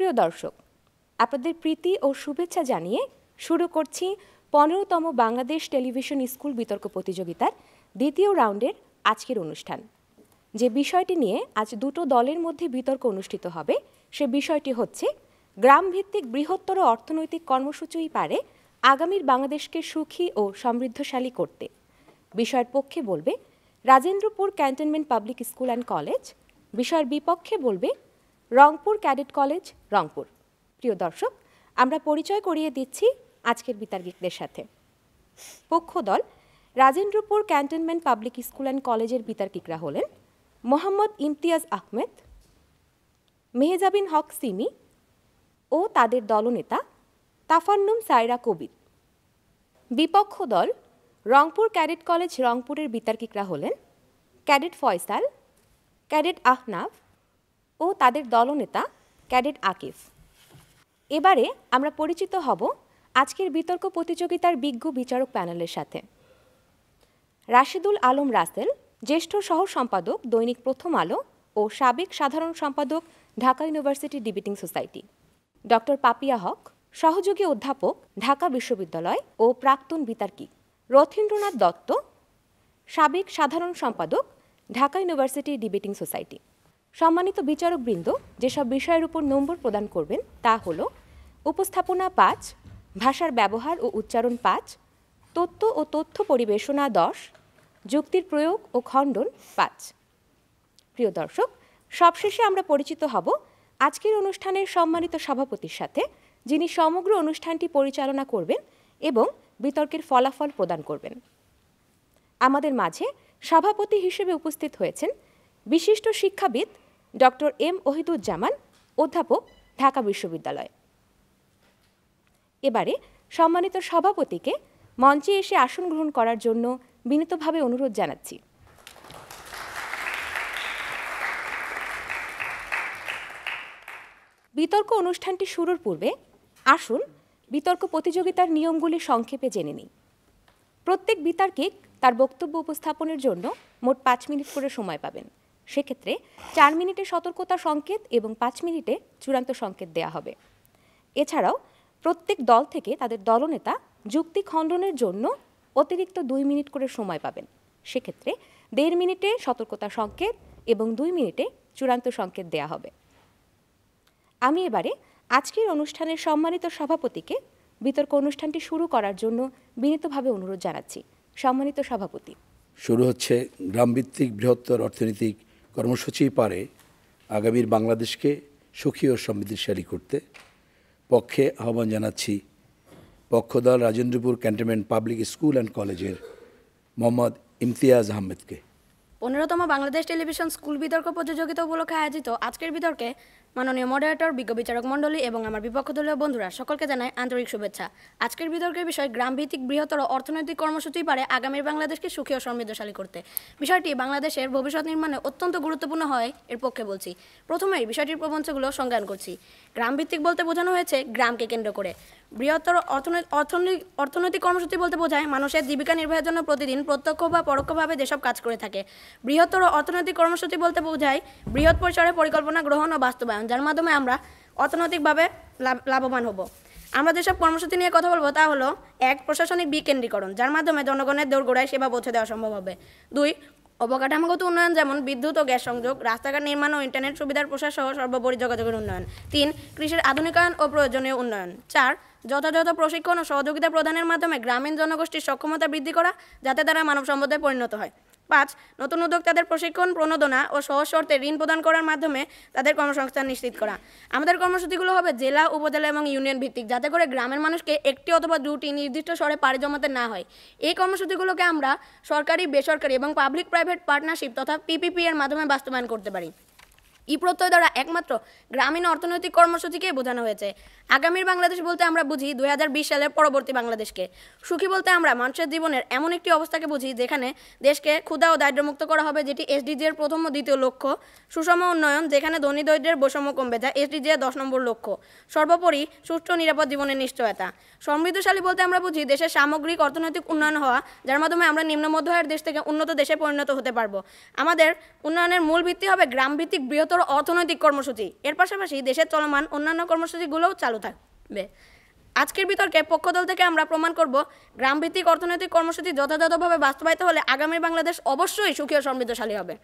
সুপ্রিয় দর্শক, আপনাদের প্রীতি ও শুভেচ্ছা জানিয়ে শুরু করছি 15তম বাংলাদেশ টেলিভিশন স্কুল বিতর্ক প্রতিযোগিতার দ্বিতীয় রাউন্ডের আজকের অনুষ্ঠান। যে বিষয়টি নিয়ে আজ দুটো দলের মধ্যে বিতর্ক অনুষ্ঠিত হবে সে বিষয়টি হচ্ছে গ্রামভিত্তিক বৃহত্তর অর্থনৈতিক কর্মসূচিই পারে আগামীর বাংলাদেশকে সুখী ও সমৃদ্ধশালী করতে। বিষয়ের পক্ষে বলবে Rajendrapur cantonment public school and college, বিষয়ের বিপক্ষে বলবে রংপুর ক্যাডেট কলেজ রংপুর। প্রিয় দর্শক, আমরা পরিচয় করিয়ে দিচ্ছি আজকের বিতর্কিকদের সাথে। পক্ষ দল Rajendrapur cantonment public school and কলেজের বিতর্কিকরা হলেন মোহাম্মদ ইমতিয়াজ আহমেদ, মেহজাবিন হক সিমি ও তাদের দলনেতা তাফান্নুম সায়রা কবির। বিপক্ষ দল রংপুর ক্যাডেট কলেজ রংপুরের বিতর্কিকরা হলেন ক্যাডেট ফয়সাল, ক্যাডেট আহনাফ ও তাদের দলনেতা ক্যাডেট আকিফ। এবারে আমরা পরিচিত হব আজকের বিতর্ক প্রতিযোগিতার বিজ্ঞ বিচারক প্যানেলের সাথে। রাশেদুল আলম রাসেল, জ্যেষ্ঠ সহ সম্পাদক দৈনিক প্রথম আলো ও সাবেক সাধারণ সম্পাদক Dhaka university debating society. Doctor Papiya Haque, সহযোগী অধ্যাপক ঢাকা বিশ্ববিদ্যালয় ও প্রাক্তন বিতর্কিক। রথীন্দ্রনাথ দত্ত, সাবেক সাধারণ সম্পাদক ঢাকা ইউনিভার্সিটি ডিবেটিং সোসাইটি। সম্মানিত বিচারকবৃন্দ, যেসব বিষয়ের উপর নম্বর প্রদান করবেন তা হল উপস্থাপনা 5, ভাষার ব্যবহার ও উচ্চারণ 5, তথ্য ও তথ্য পরিবেশনা 10, যুক্তির প্রয়োগ ও খণ্ডন 5। প্রিয় দর্শক, সবশেষে আমরা পরিচিত হব আজকের অনুষ্ঠানের সম্মানিত সভাপতির সাথে, যিনি সমগ্র অনুষ্ঠানটি পরিচালনা করবেন এবং বিতর্কের ফলাফল প্রদান করবেন। আমাদের মাঝে সভাপতি হিসেবে উপস্থিত হয়েছেন বিশিষ্ট শিক্ষাবিদ ডক্টর এম ওহিদুজ্জামান, অধ্যাপক ঢাকা বিশ্ববিদ্যালয়। এবারে সম্মানিত সভাপতিকে মঞ্চে এসে আসন গ্রহণ করার জন্য বিনীতভাবে অনুরোধ জানাচ্ছি। বিতর্ক অনুষ্ঠানটি শুরুর পূর্বে আসুন বিতর্ক প্রতিযোগিতার নিয়মগুলি সংক্ষেপে জেনে নিই। প্রত্যেক বিতর্কিক তার বক্তব্য উপস্থাপনের জন্য মোট 5 মিনিট করে সময় পাবেন। সেক্ষেত্রে 4 মিনিটে সতর্কতা সংকেত এবং 5 মিনিটে চূড়ান্ত সংকেত দেয়া হবে। এছাড়াও প্রত্যেক দল থেকে তাদের দলনেতা যুক্তি খণ্ডনের জন্য অতিরিক্ত 2 মিনিট করে সময় পাবেন। সেক্ষেত্রে 1.5 মিনিটে সতর্কতা সংকেত এবং 2 মিনিটে চূড়ান্ত সংকেত দেয়া হবে। আমি এবারে আজকের অনুষ্ঠানের সম্মানিত সভাপতিকে বিতর্ক অনুষ্ঠানটি শুরু করার জন্য বিনীতভাবে অনুরোধ জানাচ্ছি। সম্মানিত সভাপতি। শুরু হচ্ছে গ্রামভিত্তিক বৃহত্তর অর্থনৈতিক কর্মসূচি পারে আগামীর বাংলাদেশকে সুখী ও সমৃদ্ধশালী করতে। পক্ষে আহ্বান জানাচ্ছি পক্ষদল Rajendrapur cantonment public school and কলেজের মোহাম্মদ ইমতিয়াজ আহমেদকে। 15তম বাংলাদেশ টেলিভিশন স্কুল বিতর্ক প্রতিযোগিতা উপলক্ষে আয়োজিত আজকের বিতর্কে মাননীয় মডারেটর, বিজ্ঞ বিচারক মণ্ডলী এবং আমার বিপক্ষ দলীয় বন্ধুরা সকলকে জানাই আন্তরিক শুভেচ্ছা। আজকের বিতর্কের বিষয় গ্রামভিত্তিক বৃহত্তর অর্থনৈতিক কর্মসূচি পারে আগামীর বাংলাদেশকে সুখী ও সমৃদ্ধশালী করতে। বিষয়টি বাংলাদেশের ভবিষ্যৎ নির্মাণে অত্যন্ত গুরুত্বপূর্ণ হয় এর পক্ষে বলছি। প্রথমেই বিষয়টির প্রবঞ্চগুলো সংজ্ঞান করছি। গ্রামভিত্তিক বলতে বোঝানো হয়েছে গ্রামকে কেন্দ্র করে। বৃহত্তর অর্থনৈতিক কর্মসূচি বলতে বোঝায় মানুষের জীবিকা নির্বাহের জন্য প্রতিদিন প্রত্যক্ষ বা পরোক্ষভাবে যেসব কাজ করে থাকে। বৃহত্তর অর্থনৈতিক কর্মসূচি বলতে বোঝায় বৃহৎ পরিসরে পরিকল্পনা গ্রহণ ও বাস্তবায়ন, যার মাধ্যমে আমরা অর্থনৈতিকভাবে লাভবান হব। আমরা যেসব কর্মসূচি নিয়ে কথা বলবো তা হলো 1. প্রশাসনিক বিকেন্দ্রীকরণ, যার মাধ্যমে জনগণের দোরগোড়ায় সেবা পৌঁছে দেওয়া সম্ভব হবে। 2. অবকাঠামোগত উন্নয়ন, যেমন বিদ্যুৎ ও গ্যাস সংযোগ, রাস্তাঘাট নির্মাণ ও ইন্টারনেট সুবিধার প্রসার সহ সর্বোপরি যোগাযোগের উন্নয়ন। 3. কৃষির আধুনিকায়ন ও প্রয়োজনীয় উন্নয়ন। 4. যথাযথ প্রশিক্ষণ ও সহযোগিতা প্রদানের মাধ্যমে গ্রামীণ জনগোষ্ঠীর সক্ষমতা বৃদ্ধি করা, যাতে তারা মানব সম্পদে পরিণত হয়। 5. নতুন উদ্যোক্তাদের প্রশিক্ষণ, প্রণোদনা ও সহজ শর্তে ঋণ প্রদান করার মাধ্যমে তাদের কর্মসংস্থান নিশ্চিত করা। আমাদের কর্মসূচিগুলো হবে জেলা, উপজেলা এবং ইউনিয়ন ভিত্তিক, যাতে করে গ্রামের মানুষকে একটি অথবা দুটি নির্দিষ্ট শহরে পাড়ি জমাতে না হয়। এই কর্মসূচিগুলোকে আমরা সরকারি, বেসরকারি এবং পাবলিক প্রাইভেট পার্টনারশিপ তথা PPP এর মাধ্যমে বাস্তবায়ন করতে পারি। প্রত্যয় দ্বারা একমাত্র গ্রামীণ অর্থনৈতিক কর্মসূচিকে বোঝানো হয়েছে। আগামীর বাংলাদেশ বলতে আমরা বুঝি 2020 সালের পরবর্তী বাংলাদেশকে। সুখী বলতে আমরা মানুষের জীবনের এমন একটি অবস্থাকে বুঝি যেখানে দেশকে ক্ষুধা ও দারিদ্র্যমুক্ত করা হবে, যেটি SDG এর প্রথম ও দ্বিতীয় লক্ষ্য। সুষম উন্নয়ন, যেখানে ধনী দরিদ্রের বৈষম্য কমবে, যা SDG এর 10 নম্বর লক্ষ্য। সর্বোপরি সুষ্ঠু নিরাপদ জীবনের নিশ্চয়তা। সমৃদ্ধশালী বলতে আমরা বুঝি দেশের সামগ্রিক অর্থনৈতিক উন্নয়ন হওয়া, যার মাধ্যমে আমরা নিম্ন মধ্যআয়ের দেশ থেকে উন্নত দেশে পরিণত হতে পারবো। আমাদের উন্নয়নের মূল ভিত্তি হবে গ্রামভিত্তিক বৃহত্তর বৃহত্তর অর্থনৈতিক কর্মসূচি। এর পাশাপাশি দেশের চলমান অন্যান্য কর্মসূচিগুলোও চালু থাকবে। আজকের বিতর্কে পক্ষদল থেকে আমরা প্রমাণ করব গ্রামভিত্তিক অর্থনৈতিক কর্মসূচি যথাযথভাবে বাস্তবায়িত হলে আগামী বাংলাদেশ অবশ্যই সুখী ও সমৃদ্ধশালী হবে।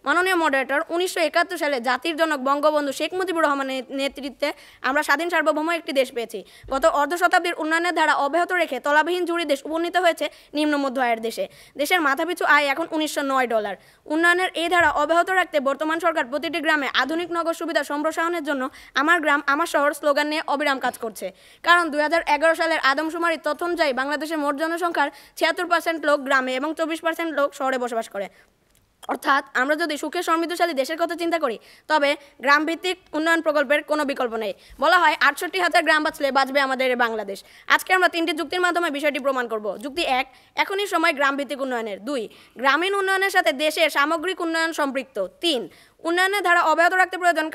মাননীয় মডারেটর, 1971 সালে জাতির জনক বঙ্গবন্ধু শেখ মুজিবুর রহমানের নেতৃত্বে আমরা স্বাধীন সার্বভৌম একটি দেশ পেয়েছি। গত অর্ধ শতাব্দীর উন্নয়নের ধারা অব্যাহত রেখে তলাবিহীন ঝুড়ি দেশ উপনীত হয়েছে নিম্ন মধ্য আয়ের দেশে। দেশের মাথাপিছু আয় এখন $1909। উন্নয়নের এই ধারা অব্যাহত রাখতে বর্তমান সরকার প্রতিটি গ্রামে আধুনিক নগর সুবিধা সম্প্রসারণের জন্য আমার গ্রাম আমার শহর স্লোগান নিয়ে অবিরাম কাজ করছে। কারণ 2011 সালের আদমশুমারির তথ্য অনুযায়ী বাংলাদেশের মোট জনসংখ্যার 76% লোক গ্রামে এবং 24% লোক শহরে বসবাস করে। অর্থাৎ আমরা যদি সুখে সমৃদ্ধশালী দেশের কথা চিন্তা করি তবে গ্রামভিত্তিক উন্নয়ন প্রকল্পের কোনো বিকল্প নেই। বলা হয় 68,000 গ্রাম বাঁচলে বাঁচবে আমাদের বাংলাদেশ। আজকে আমরা 3টি যুক্তির মাধ্যমে বিষয়টি প্রমাণ করব। যুক্তি 1, এখনই সময় গ্রামভিত্তিক উন্নয়নের। 2, গ্রামীণ উন্নয়নের সাথে দেশের সামগ্রিক উন্নয়ন সম্পৃক্ত। 3, উন্নয়নের ধারা অব্যাহত রাখতে প্রয়োজন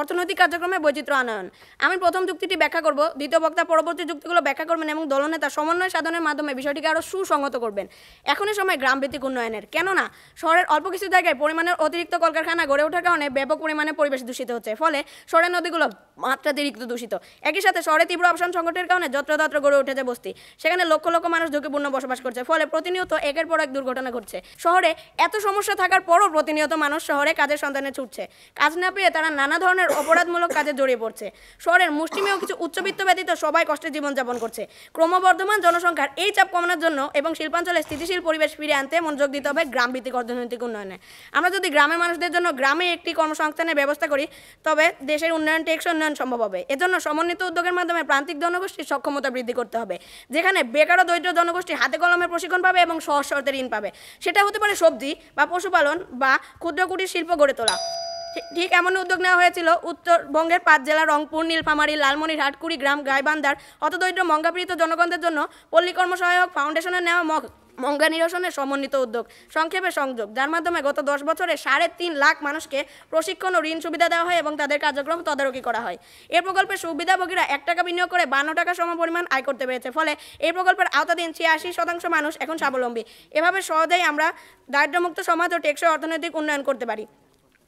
অর্থনৈতিক কার্যক্রমে বৈচিত্র্য আনয়ন। আমি প্রথম যুক্তিটি ব্যাখ্যা করব, দ্বিতীয় বক্তা পরবর্তী যুক্তিগুলো ব্যাখ্যা করবেন এবং দলনেতা সমন্বয় সাধনের মাধ্যমে বিষয়টিকে আরও সুসংহত করবেন। এখনই সময় গ্রামভিত্তিক উন্নয়নের। কেননা শহরের অল্প কিছু জায়গায় পরিমাণের অতিরিক্ত কলকারখানা গড়ে ওঠার কারণে ব্যাপক পরিমাণে পরিবেশ দূষিত হচ্ছে, ফলে শহরের নদীগুলো মাত্রাতিরিক্ত দূষিত। একই সাথে শহরে তীব্র অবসান সংকটের কারণে যত্রতত্র গড়ে উঠেছে বস্তি, সেখানে লক্ষ লক্ষ মানুষ ঝুঁকিপূর্ণ বসবাস করছে, ফলে প্রতিনিয়ত একের পর এক দুর্ঘটনা ঘটছে। শহরে এত সমস্যা থাকার পরও প্রতিনিয়ত মানুষ শহরে কাজের সন্ধানে ছুটছে। কাজ না পেয়ে তারা নানা ধরনের অপরাধমূলক কাজে জড়িয়ে পড়ছে। শহরের মুষ্টিমেয় কিছু উচ্চবিত্ত ব্যতীত সবাই কষ্টে জীবনযাপন করছে। ক্রমবর্ধমান জনসংখ্যার এই চাপ কমানোর জন্য এবং শিল্পাঞ্চলে স্থিতিশীল পরিবেশ ফিরিয়ে আনতে মনোযোগ দিতে হবে গ্রামভিত্তিক অর্থনৈতিক উন্নয়নে। আমরা যদি গ্রামের মানুষদের জন্য গ্রামে একটি কর্মসংস্থানের ব্যবস্থা করি তবে দেশের উন্নয়ন টেকসই উন্নয়ন সম্ভব হবে। এজন্য সমন্বিত উদ্যোগের মাধ্যমে প্রান্তিক জনগোষ্ঠীর সক্ষমতা বৃদ্ধি করতে হবে, যেখানে বেকার ও দরিদ্র জনগোষ্ঠী হাতে কলমে প্রশিক্ষণ পাবে এবং সহজ শর্তে ঋণ পাবে। সেটা হতে পারে সবজি বা পশুপালন বা ক্ষুদ্র কুটির শিল্প গড়ে তোলা। ঠিক এমন উদ্যোগ নেওয়া হয়েছিল উত্তরবঙ্গের 5 জেলা রংপুর, নীলফামারী, লালমনিরহাট, কুড়িগ্রাম, গাইবান্ধার হতদরিদ্র মঙ্গাপীড়িত জনগণদের জন্য পল্লী কর্মসহায়ক ফাউন্ডেশনের নেওয়া মঙ্গা নিরসনের সমন্বিত উদ্যোগ, সংক্ষেপে সংযোগ, যার মাধ্যমে গত 10 বছরে 3.5 লাখ মানুষকে প্রশিক্ষণ ও ঋণ সুবিধা দেওয়া হয় এবং তাদের কার্যক্রম তদারকি করা হয়। এই প্রকল্পের সুবিধাভোগীরা 1 টাকা বিনিয়োগ করে 52 টাকা সমপরিমাণ আয় করতে পেরেছে, ফলে এই প্রকল্পের আওতাধীন 86% মানুষ এখন স্বাবলম্বী। এভাবে সহজেই আমরা দারিদ্র্যমুক্ত সমাজ ও টেকসই অর্থনৈতিক উন্নয়ন করতে পারি।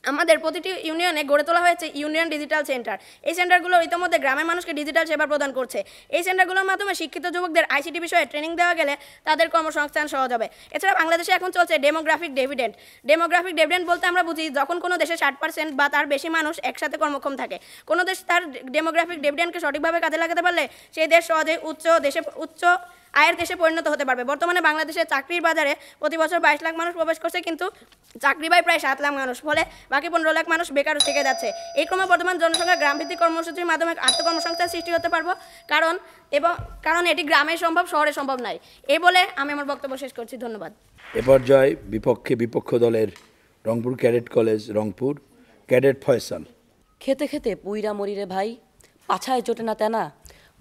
আমাদের প্রতিটি ইউনিয়নে গড়ে তোলা হয়েছে ইউনিয়ন ডিজিটাল সেন্টার। এই সেন্টারগুলো ইতিমধ্যে গ্রামের মানুষকে ডিজিটাল সেবা প্রদান করছে। এই সেন্টারগুলোর মাধ্যমে শিক্ষিত যুবকদের আইসিটি বিষয়ে ট্রেনিং দেওয়া গেলে তাদের কর্মসংস্থান সহজ হবে। এছাড়া বাংলাদেশে এখন চলছে ডেমোগ্রাফিক ডিভিডেন্ড। ডেমোগ্রাফিক ডিভিডেন্ড বলতে আমরা বুঝি যখন কোনো দেশে 60% বা তার বেশি মানুষ একসাথে কর্মক্ষম থাকে। কোনো দেশ তার ডেমোগ্রাফিক ডিভিডেন্ডকে সঠিকভাবে কাজে লাগাতে পারলে সেই দেশ সহজেই উচ্চ আয়ের দেশে পরিণত হতে পারবে। বর্তমানে বাংলাদেশের চাকরির বাজারে প্রতি বছর 22 লাখ মানুষ প্রবেশ করছে, কিন্তু চাকরি পায় প্রায় 7 লাখ মানুষ, ফলে বাকি 15 লাখ মানুষ বেকার থেকে যাচ্ছে। এই ক্রমবর্ধমান জনসংখ্যা গ্রামভিত্তিক কর্মসূচির মাধ্যমে আত্মকর্মসংস্থান সৃষ্টি হতে পারবো, কারণ এটি গ্রামে সম্ভব, শহরে সম্ভব নয়। এই বলে আমি আমার বক্তব্য শেষ করছি। ধন্যবাদ। এ পর্যায়ে বিপক্ষ দলের Rangpur cadet college Rangpur cadet Faisal. খেতে খেতে পুইরা মরিরে ভাই, পাছায় চোটে না তেনা,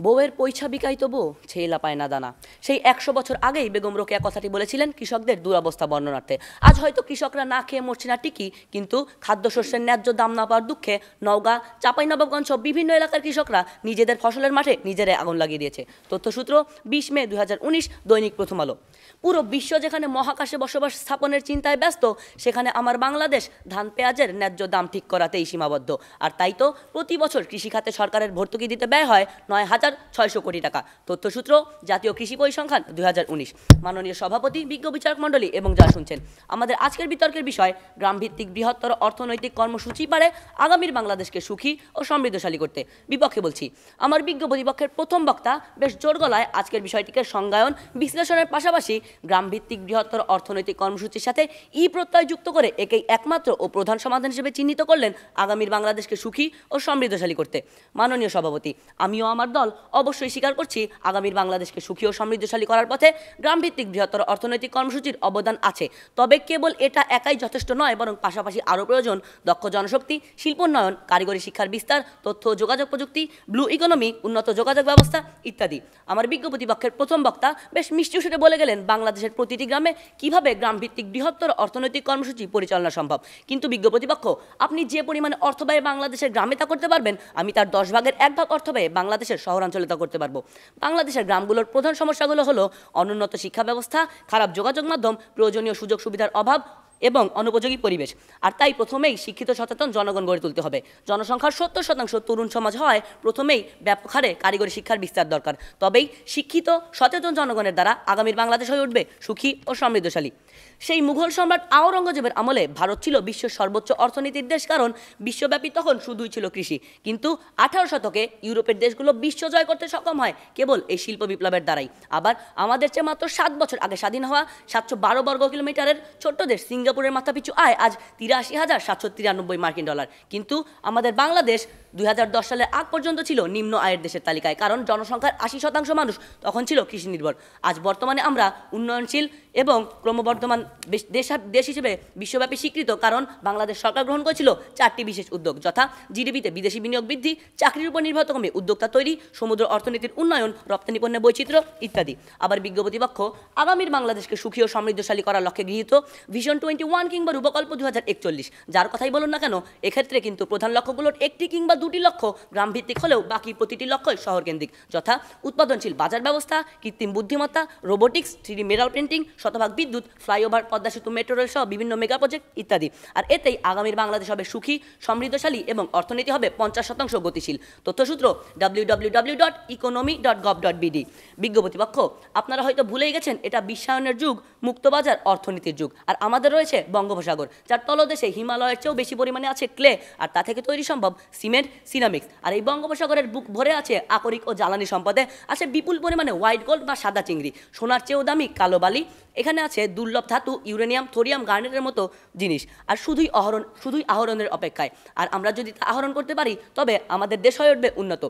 বউয়ের পয়সা বিকাই তবু ছেলা পায় না দানা। সেই 100 বছর আগেই বেগম রোকেয়া কথাটি বলেছিলেন কৃষকদের দুরবস্থা বর্ণনার্থে। আজ হয়তো কৃষকরা না খেয়ে মরছে না ঠিকই, কিন্তু খাদ্যশস্যের ন্যায্য দাম না পাওয়ার দুঃখে নওগাঁ, চাঁপাইনবাবগঞ্জ সহ বিভিন্ন এলাকার কৃষকরা নিজেদের ফসলের মাঠে নিজেরাই আগুন লাগিয়ে দিয়েছে। তথ্যসূত্র 20 মে 2019, দৈনিক প্রথম আলো। পুরো বিশ্ব যেখানে মহাকাশে বসবাস স্থাপনের চিন্তায় ব্যস্ত, সেখানে আমার বাংলাদেশ ধান পেঁয়াজের ন্যায্য দাম ঠিক করাতেই সীমাবদ্ধ। আর তাই তো প্রতি বছর কৃষিখাতে সরকারের ভর্তুকি দিতে ব্যয় হয় 9,600 কোটি টাকা। তথ্যসূত্র জাতীয় কৃষি পরিসংখ্যান 2019। মাননীয় সভাপতি, বিজ্ঞ বিচারক মণ্ডলী এবং যারা শুনছেন, আমাদের আজকের বিতর্কের বিষয় গ্রামভিত্তিক বৃহত্তর অর্থনৈতিক কর্মসূচি পারে আগামীর বাংলাদেশকে সুখী ও সমৃদ্ধশালী করতে। বিপক্ষে বলছি, আমার বিজ্ঞ প্রতিপক্ষের প্রথম বক্তা বেশ জোর গলায় আজকের বিষয়টিকে সংজ্ঞায়ন বিশ্লেষণের পাশাপাশি গ্রামভিত্তিক বৃহত্তর অর্থনৈতিক কর্মসূচির সাথে প্রত্যয় যুক্ত করে একেই একমাত্র ও প্রধান সমাধান হিসেবে চিহ্নিত করলেন আগামীর বাংলাদেশকে সুখী ও সমৃদ্ধশালী করতে। মাননীয় সভাপতি, আমিও আমার দল অবশ্যই স্বীকার করছি আগামীর বাংলাদেশকে সুখী ও সমৃদ্ধশালী করার পথে গ্রামভিত্তিক বৃহত্তর অর্থনৈতিক কর্মসূচির অবদান আছে। তবে কেবল এটা একাই যথেষ্ট নয়, বরং পাশাপাশি আরও প্রয়োজন দক্ষ জনশক্তি, শিল্পোন্নয়ন, কারিগরি শিক্ষার বিস্তার, তথ্য ও যোগাযোগ প্রযুক্তি, ব্লু ইকোনমি, উন্নত যোগাযোগ ব্যবস্থা ইত্যাদি। আমার বিজ্ঞ প্রতিপক্ষের প্রথম বক্তা বেশ মিষ্টি সুরে বলে গেলেন বাংলাদেশের প্রতিটি গ্রামে কিভাবে গ্রামভিত্তিক বৃহত্তর অর্থনৈতিক কর্মসূচি পরিচালনা সম্ভব। কিন্তু বিজ্ঞ প্রতিপক্ষ, আপনি যে পরিমাণে অর্থ ব্যয়ে বাংলাদেশের গ্রামে তা করতে পারবেন, আমি তার 10 ভাগের 1 ভাগ অর্থ ব্যয়ে বাংলাদেশের শহরাঞ্চলে তা করতে পারবো। বাংলাদেশের গ্রামগুলোর প্রধান সমস্যাগুলো হলো অনুন্নত শিক্ষা ব্যবস্থা, খারাপ যোগাযোগ মাধ্যম, প্রয়োজনীয় সুযোগ সুবিধার অভাব, এবং অনুপযোগী পরিবেশ। আর তাই প্রথমেই শিক্ষিত সচেতন জনগণ গড়ে তুলতে হবে। জনসংখ্যার 70% তরুণ সমাজ হওয়ায় প্রথমেই ব্যাপক হারে কারিগরি শিক্ষার বিস্তার দরকার। তবেই শিক্ষিত সচেতন জনগণের দ্বারা আগামীর বাংলাদেশ হয়ে উঠবে সুখী ও সমৃদ্ধশালী। সেই মুঘল সম্রাট আওরঙ্গজেবের আমলে ভারত ছিল বিশ্বের সর্বোচ্চ অর্থনীতির দেশ, কারণ বিশ্বব্যাপী তখন শুধুই ছিল কৃষি। কিন্তু 18 শতকে ইউরোপের দেশগুলো বিশ্ব জয় করতে সক্ষম হয় কেবল এই শিল্প বিপ্লবের দ্বারাই। আবার আমাদের চেয়ে মাত্র 7 বছর আগে স্বাধীন হওয়া 712 বর্গ কিলোমিটারের ছোট্ট দেশ সিঙ্গাপুরের মাথাপিছু আয় আজ 83,793 মার্কিন ডলার। কিন্তু আমাদের বাংলাদেশ 2010 সালের আগ পর্যন্ত ছিল নিম্ন আয়ের দেশের তালিকায়, কারণ জনসংখ্যার 80% মানুষ তখন ছিল কৃষি নির্ভর। আজ বর্তমানে আমরা উন্নয়নশীল এবং ক্রমবর্ধমান দেশ হিসেবে বিশ্বব্যাপী স্বীকৃত, কারণ বাংলাদেশ সরকার গ্রহণ করেছিল 4টি বিশেষ উদ্যোগ, যথা জিডিপিতে বিদেশি বিনিয়োগ বৃদ্ধি, চাকরির উপর নির্ভরতা কমে উদ্যোক্তা তৈরি, সমুদ্র অর্থনীতির উন্নয়ন, রপ্তানি পণ্যের বৈচিত্র্য ইত্যাদি। আবার বিজ্ঞ প্রতিপক্ষ আগামীর বাংলাদেশকে সুখী ও সমৃদ্ধশালী করার লক্ষ্যে গৃহীত ভিশন 21 কিংবা রূপকল্প 2041, যার কথাই বলুন না কেন, এক্ষেত্রে কিন্তু প্রধান লক্ষ্যগুলোর একটি কিংবা দুটি লক্ষ্য গ্রামভিত্তিক হলেও বাকি প্রতিটি লক্ষ্যই শহরকেন্দ্রিক, যথা উৎপাদনশীল বাজার ব্যবস্থা, কৃত্রিম বুদ্ধিমত্তা, রোবোটিক্স, 3D মেটাল প্রিন্টিং, শতভাগ বিদ্যুৎ, ফ্লাইওভার, পদ্মা সেতু, মেট্রো রেল সহ বিভিন্ন মেগা প্রজেক্ট ইত্যাদি। আর এতেই আগামীর বাংলাদেশ হবে সুখী, সমৃদ্ধশালী এবং অর্থনীতি হবে 50% গতিশীল। তথ্যসূত্র www.economy.gov.bd। বিজ্ঞ প্রতিপক্ষ আপনারা হয়তো ভুলেই গেছেন, এটা বিশ্বায়নের যুগ, মুক্তবাজার অর্থনীতির যুগ। আর আমাদের রয়েছে বঙ্গোপসাগর, যার তলদেশে হিমালয়ের চেয়েও বেশি পরিমাণে আছে ক্লে, আর তা থেকে তৈরি সম্ভব সিমেন্ট, সিরামিক্স। আর এই বঙ্গোপসাগরের বুক ভরে আছে আকরিক ও জ্বালানি সম্পদে, আছে বিপুল পরিমাণে হোয়াইট গোল্ড বা সাদা চিংড়ি, সোনার চেয়েও দামি কালো বালি, এখানে আছে দুর্লভ ধাতু, ইউরেনিয়াম, থোরিয়াম, গার্নেটের মতো জিনিস, আর শুধুই আহরণের অপেক্ষায়। আর আমরা যদি তা আহরণ করতে পারি তবে আমাদের দেশ হয়ে উঠবে উন্নত।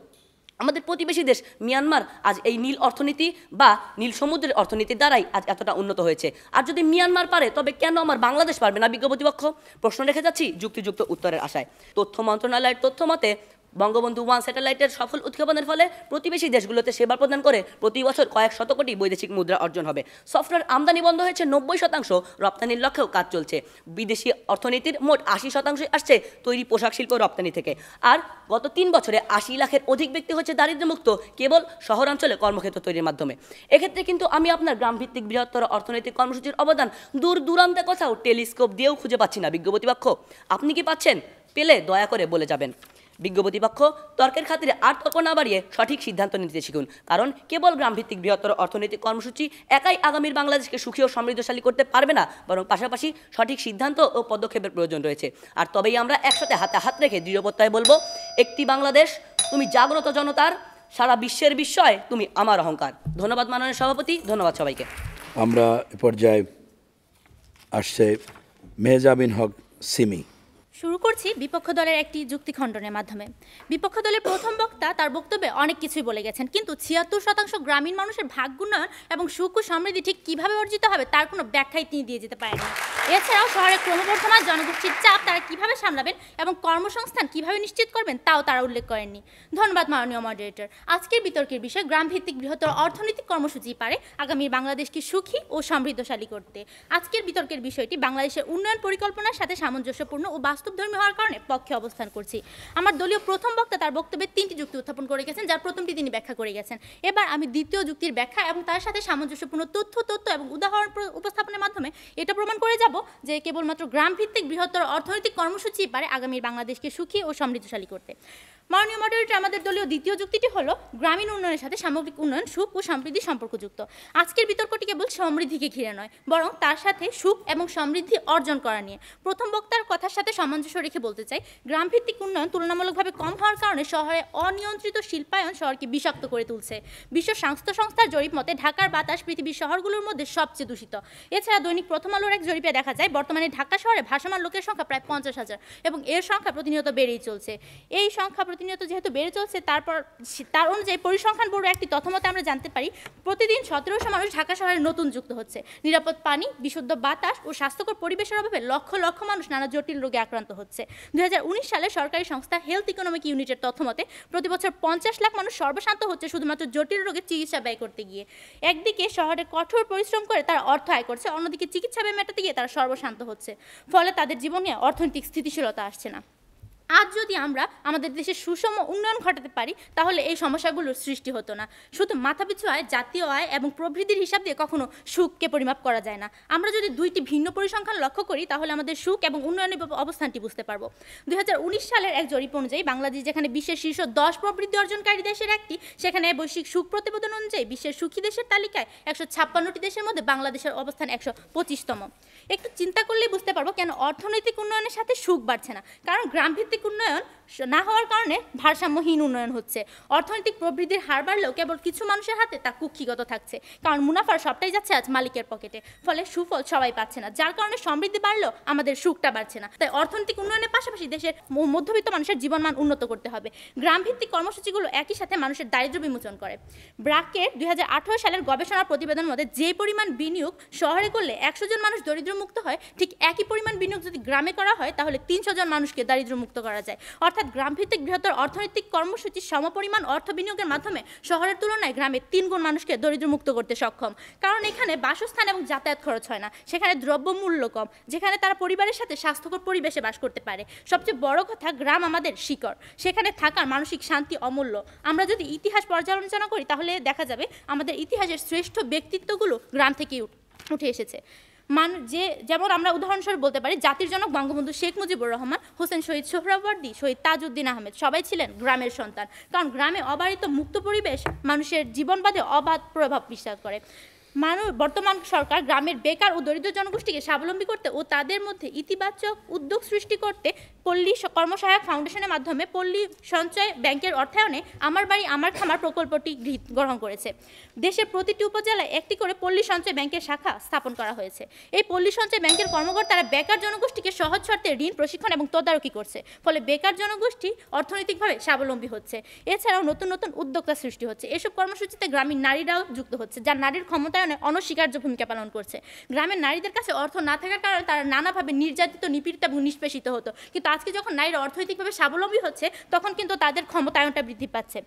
আমাদের প্রতিবেশী দেশ মিয়ানমার আজ এই নীল অর্থনীতি বা নীল সমুদ্রের অর্থনীতির দ্বারাই আজ এতটা উন্নত হয়েছে। আর যদি মিয়ানমার পারে তবে কেন আমার বাংলাদেশ পারবে না? বিজ্ঞ প্রতিপক্ষ প্রশ্ন রেখে যাচ্ছি যুক্তিযুক্ত উত্তরের আশায়। তথ্য মন্ত্রণালয়ের তথ্য মতে বঙ্গবন্ধু 1 স্যাটেলাইটের সফল উৎক্ষেপণের ফলে প্রতিবেশী দেশগুলোতে সেবা প্রদান করে প্রতি বছর কয়েক শত কোটি বৈদেশিক মুদ্রা অর্জন হবে। সফটওয়্যার আমদানি বন্ধ হয়েছে 90%, রপ্তানির লক্ষ্যেও কাজ চলছে। বিদেশি অর্থনীতির মোট 80% আসছে তৈরি পোশাক শিল্প রপ্তানি থেকে। আর গত 3 বছরে 80 লাখের অধিক ব্যক্তি হচ্ছে দারিদ্র্যমুক্ত কেবল শহরাঞ্চলে কর্মক্ষেত্র তৈরির মাধ্যমে। এক্ষেত্রে কিন্তু আমি আপনার গ্রামভিত্তিক বৃহত্তর অর্থনৈতিক কর্মসূচির অবদান দূর দূরান্তে কোথাও টেলিস্কোপ দিয়েও খুঁজে পাচ্ছি না। বিজ্ঞ প্রতিপক্ষ আপনি কি পাচ্ছেন? পেলে দয়া করে বলে যাবেন। বিজ্ঞ প্রতিপক্ষ তর্কের খাতিরে আর তর্ক না বাড়িয়ে সঠিক সিদ্ধান্ত নিতে শিখুন, কারণ কেবল গ্রামভিত্তিক বৃহত্তর অর্থনৈতিক কর্মসূচি একাই আগামীর বাংলাদেশকে সুখী ও সমৃদ্ধশালী করতে পারবে না, বরং পাশাপাশি সঠিক সিদ্ধান্ত ও পদক্ষেপের প্রয়োজন রয়েছে। আর তবেই আমরা একসাথে হাতে হাত রেখে দৃঢ় প্রত্যয়ে বলবো, একটি বাংলাদেশ, তুমি জাগ্রত জনতার, সারা বিশ্বের বিস্ময়, তুমি আমার অহংকার। ধন্যবাদ মাননীয় সভাপতি, ধন্যবাদ সবাইকে। আমরা এ পর্যায়ে আসছে মেহজাবিন হক সিমি। শুরু করছি বিপক্ষ দলের একটি যুক্তি খণ্ডনের মাধ্যমে। বিপক্ষ দলের প্রথম বক্তা তার বক্তব্যে অনেক কিছুই বলে গেছেন, কিন্তু 76% গ্রামীণ মানুষের ভাগ্যোন্নয়ন এবং সুখ ও সমৃদ্ধি ঠিক কীভাবে অর্জিত হবে তার কোনো ব্যাখ্যাই তিনি দিয়ে যেতে পারেননি। এছাড়াও শহরের ক্রমবর্ধমান জনগোষ্ঠীর চাপ তারা কীভাবে সামলাবেন এবং কর্মসংস্থান কীভাবে নিশ্চিত করবেন তাও তারা উল্লেখ করেননি। ধন্যবাদ মাননীয় মডারেটর। আজকের বিতর্কের বিষয় গ্রামভিত্তিক বৃহত্তর অর্থনৈতিক কর্মসূচি পারে আগামীর বাংলাদেশকে সুখী ও সমৃদ্ধশালী করতে। আজকের বিতর্কের বিষয়টি বাংলাদেশের উন্নয়ন পরিকল্পনার সাথে সামঞ্জস্যপূর্ণ ও বাস্তবধর্মী হওয়ার কারণে পক্ষে অবস্থান করছি। আমার দলীয় প্রথম বক্তা তার বক্তব্যে 3টি যুক্তি উত্থাপন করে গেছেন, যার প্রথমটি তিনি ব্যাখ্যা করে গেছেন। এবার আমি দ্বিতীয় যুক্তির ব্যাখ্যা এবং তার সাথে সামঞ্জস্যপূর্ণ তথ্য এবং উদাহরণ উপস্থাপনের মাধ্যমে এটা প্রমাণ করে যাব যে কেবলমাত্র গ্রামভিত্তিক বৃহত্তর অর্থনৈতিক কর্মসূচি পারে আগামীর বাংলাদেশকে সুখী ও সমৃদ্ধশালী করতে। মাননীয় মডারেটর, আমাদের দলীয় দ্বিতীয় যুক্তিটি হলো গ্রামীণ উন্নয়নের সাথে সামগ্রিক উন্নয়ন, সুখ ও সমৃদ্ধি সম্পর্কযুক্ত। আজকের বিতর্কটি কেবল সমৃদ্ধিকে ঘিরে নয়, বরং তার সাথে সুখ এবং সমৃদ্ধি অর্জন করা নিয়ে। প্রথম বক্তার কথার সাথে সামঞ্জস্য রেখে বলতে চাই, গ্রামভিত্তিক উন্নয়ন তুলনামূলকভাবে কম হওয়ার কারণে শহরে অনিয়ন্ত্রিত শিল্পায়ন শহরকে বিষাক্ত করে তুলছে। বিশ্ব স্বাস্থ্য সংস্থার জরিপ মতে ঢাকার বাতাস পৃথিবীর শহরগুলোর মধ্যে সবচেয়ে দূষিত। এছাড়া দৈনিক প্রথম আলোর এক জরিপে দেখা যায় বর্তমানে ঢাকা শহরে ভাসমান লোকের সংখ্যা প্রায় 50,000 এবং এর সংখ্যা প্রতিনিয়ত বেড়েই চলছে। এই সংখ্যা প্রতিনিয়ত যেহেতু বেড়ে চলছে, তার অনুযায়ী পরিসংখ্যান ব্যুরো একটি তথ্যমতে আমরা জানতে পারি প্রতিদিন 1700 মানুষ ঢাকা শহরে নতুন যুক্ত হচ্ছে। নিরাপদ পানি, বিশুদ্ধ বাতাস ও স্বাস্থ্যকর পরিবেশের অভাবে লক্ষ লক্ষ মানুষ নানা জটিল রোগে আক্রান্ত হচ্ছে। 2019 সালে সরকারি সংস্থা হেলথ ইকোনমিক ইউনিটের তথ্যমতে প্রতি বছর 50 লাখ মানুষ সর্বশান্ত হচ্ছে শুধুমাত্র জটিল রোগের চিকিৎসা ব্যয় করতে গিয়ে। একদিকে শহরে কঠোর পরিশ্রম করে তারা অর্থ আয় করছে, অন্যদিকে চিকিৎসা ব্যয় মেটাতে গিয়ে তারা সর্বশান্ত হচ্ছে, ফলে তাদের জীবনে অর্থনৈতিক স্থিতিশীলতা আসছে না। আজ যদি আমরা আমাদের দেশের সুষম উন্নয়ন ঘটাতে পারি তাহলে এই সমস্যাগুলোর সৃষ্টি হতো না। শুধু মাথাপিছু আয়, জাতীয় আয় এবং প্রবৃদ্ধির হিসাব দিয়ে কখনো সুখকে পরিমাপ করা যায় না। আমরা যদি দুইটি ভিন্ন পরিসংখ্যান লক্ষ্য করি তাহলে আমাদের সুখ এবং উন্নয়নের অবস্থানটি বুঝতে পারবো। 2019 সালের এক জরিপ অনুযায়ী বাংলাদেশ যেখানে বিশ্বের শীর্ষ 10 প্রবৃদ্ধি অর্জনকারী দেশের একটি, সেখানে বৈশ্বিক সুখ প্রতিবেদন অনুযায়ী বিশ্বের সুখী দেশের তালিকায় 156টি দেশের মধ্যে বাংলাদেশের অবস্থান 125তম। একটু চিন্তা করলেই বুঝতে পারবো কেন অর্থনৈতিক উন্নয়নের সাথে সুখ বাড়ছে না। কারণ গ্রামভিত্তিক উন্নয়ন না হওয়ার কারণে ভারসাম্যহীন উন্নয়ন হচ্ছে। অর্থনৈতিক প্রবৃদ্ধির হার বাড়লেও কেবল কিছু মানুষের হাতে তা কুক্ষিগত থাকছে, কারণ মুনাফার সবটাই যাচ্ছে আজ মালিকের পকেটে। ফলে সুফল সবাই পাচ্ছে না, যার কারণে সমৃদ্ধি বাড়লেও আমাদের সুখটা বাড়ছে না। তাই অর্থনৈতিক উন্নয়নের পাশাপাশি দেশের মধ্যবিত্ত মানুষের জীবনমান উন্নত করতে হবে। গ্রামভিত্তিক কর্মসূচিগুলো একই সাথে মানুষের দারিদ্র্য বিমোচন করে। ব্র্যাকের 2018 সালের গবেষণা প্রতিবেদনের মধ্যে যে পরিমাণ বিনিয়োগ শহরে করলে 100 জন মানুষ দরিদ্রমুক্ত হয়, ঠিক একই পরিমাণ বিনিয়োগ যদি গ্রামে করা হয় তাহলে 300 জন মানুষকে দারিদ্র্যমুক্ত করা যায়। অর্থাৎ গ্রামভিত্তিক বৃহত্তর অর্থনৈতিক কর্মসূচি সমপরিমাণ অর্থ বিনিয়োগের মাধ্যমে শহরের তুলনায় গ্রামে 3 গুণ মানুষকে দরিদ্রমুক্ত করতে সক্ষম। কারণ এখানে বাসস্থান এবং যাতায়াত খরচ হয় না, সেখানে দ্রব্যমূল্য কম, যেখানে তারা পরিবারের সাথে স্বাস্থ্যকর পরিবেশে বাস করতে পারে। সবচেয়ে বড় কথা, গ্রাম আমাদের শিকড়, সেখানে থাকার মানসিক শান্তি অমূল্য। আমরা যদি ইতিহাস পর্যালোচনা করি তাহলে দেখা যাবে আমাদের ইতিহাসের শ্রেষ্ঠ ব্যক্তিত্বগুলো গ্রাম থেকেই উঠে এসেছে। যেমন আমরা উদাহরণস্বরূপ বলতে পারি জাতির জনক বঙ্গবন্ধু শেখ মুজিবুর রহমান, হোসেন শহীদ সোহরাওয়ার্দী, শহীদ তাজউদ্দিন আহমেদ সবাই ছিলেন গ্রামের সন্তান। কারণ গ্রামে অবারিত মুক্ত পরিবেশ মানুষের জীবনবাদে অবাধ প্রভাব বিস্তার করে। বর্তমান সরকার গ্রামের বেকার ও দরিদ্র জনগোষ্ঠীকে স্বাবলম্বী করতে ও তাদের মধ্যে ইতিবাচক উদ্যোগ সৃষ্টি করতে পল্লী কর্মসহায়ক ফাউন্ডেশনের মাধ্যমে পল্লী সঞ্চয় ব্যাংকের অর্থায়নে আমার বাড়ি আমার খামার প্রকল্পটি গ্রহণ করেছে। দেশের প্রতিটি উপজেলায় একটি করে পল্লী সঞ্চয় ব্যাংকের শাখা স্থাপন করা হয়েছে। এই পল্লী সঞ্চয় ব্যাংকের কর্মকর্তারা বেকার জনগোষ্ঠীকে সহজ শর্তে ঋণ, প্রশিক্ষণ এবং তদারকি করছে। ফলে বেকার জনগোষ্ঠী অর্থনৈতিকভাবে স্বাবলম্বী হচ্ছে। এছাড়াও নতুন নতুন উদ্যোক্তা সৃষ্টি হচ্ছে। এসব কর্মসূচিতে গ্রামীণ নারীরাও যুক্ত হচ্ছে, যা নারীর ক্ষমতায়নে অনস্বীকার্য ভূমিকা পালন করছে। গ্রামের নারীদের কাছে অর্থ না থাকার কারণে তারা নানাভাবে নির্যাতিত, নিপীড়িত এবং নিষ্পেষিত হতো। কিন্তু আজকে যখন নারীরা অর্থনৈতিকভাবে স্বাবলম্বী হচ্ছে তখন কিন্তু তাদের ক্ষমতায়নটা বৃদ্ধি পাচ্ছে।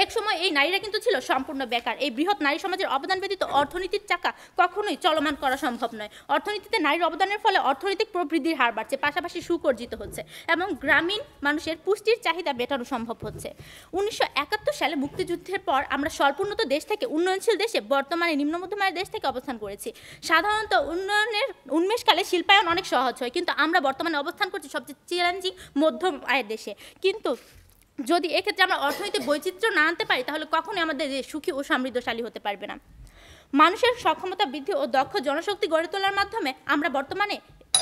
এক সময় এই নারীরা কিন্তু ছিল সম্পূর্ণ বেকার। এই বৃহৎ নারী সমাজের অবদান ব্যতীত অর্থনীতির চাকা কখনোই চলমান করা সম্ভব নয়। অর্থনীতিতে নারীর অবদানের ফলে অর্থনৈতিক প্রবৃদ্ধির হার বাড়ছে, পাশাপাশি সুখ অর্জিত হচ্ছে এবং গ্রামীণ মানুষের পুষ্টির চাহিদা মেটানো সম্ভব হচ্ছে। 1971 সালে মুক্তিযুদ্ধের পর আমরা স্বল্পোন্নত দেশ থেকে উন্নয়নশীল দেশে, বর্তমানে নিম্ন মধ্যমায়ের দেশ থেকে অবস্থান করেছি। সাধারণত উন্নয়নের উন্মেষকালে শিল্পায়ন অনেক সহজ হয়, কিন্তু আমরা বর্তমানে অবস্থান করছি সবচেয়ে চ্যালেঞ্জিং মধ্যম আয়ের দেশে। কিন্তু যদি এক্ষেত্রে আমরা অর্থনৈতিক বৈচিত্র্য না আনতে পারি তাহলে কখনোই আমাদের দেশ সুখী ও সমৃদ্ধশালী হতে পারবে না। মানুষের সক্ষমতা বৃদ্ধি ও দক্ষ জনশক্তি গড়ে তোলার মাধ্যমে আমরা বর্তমানে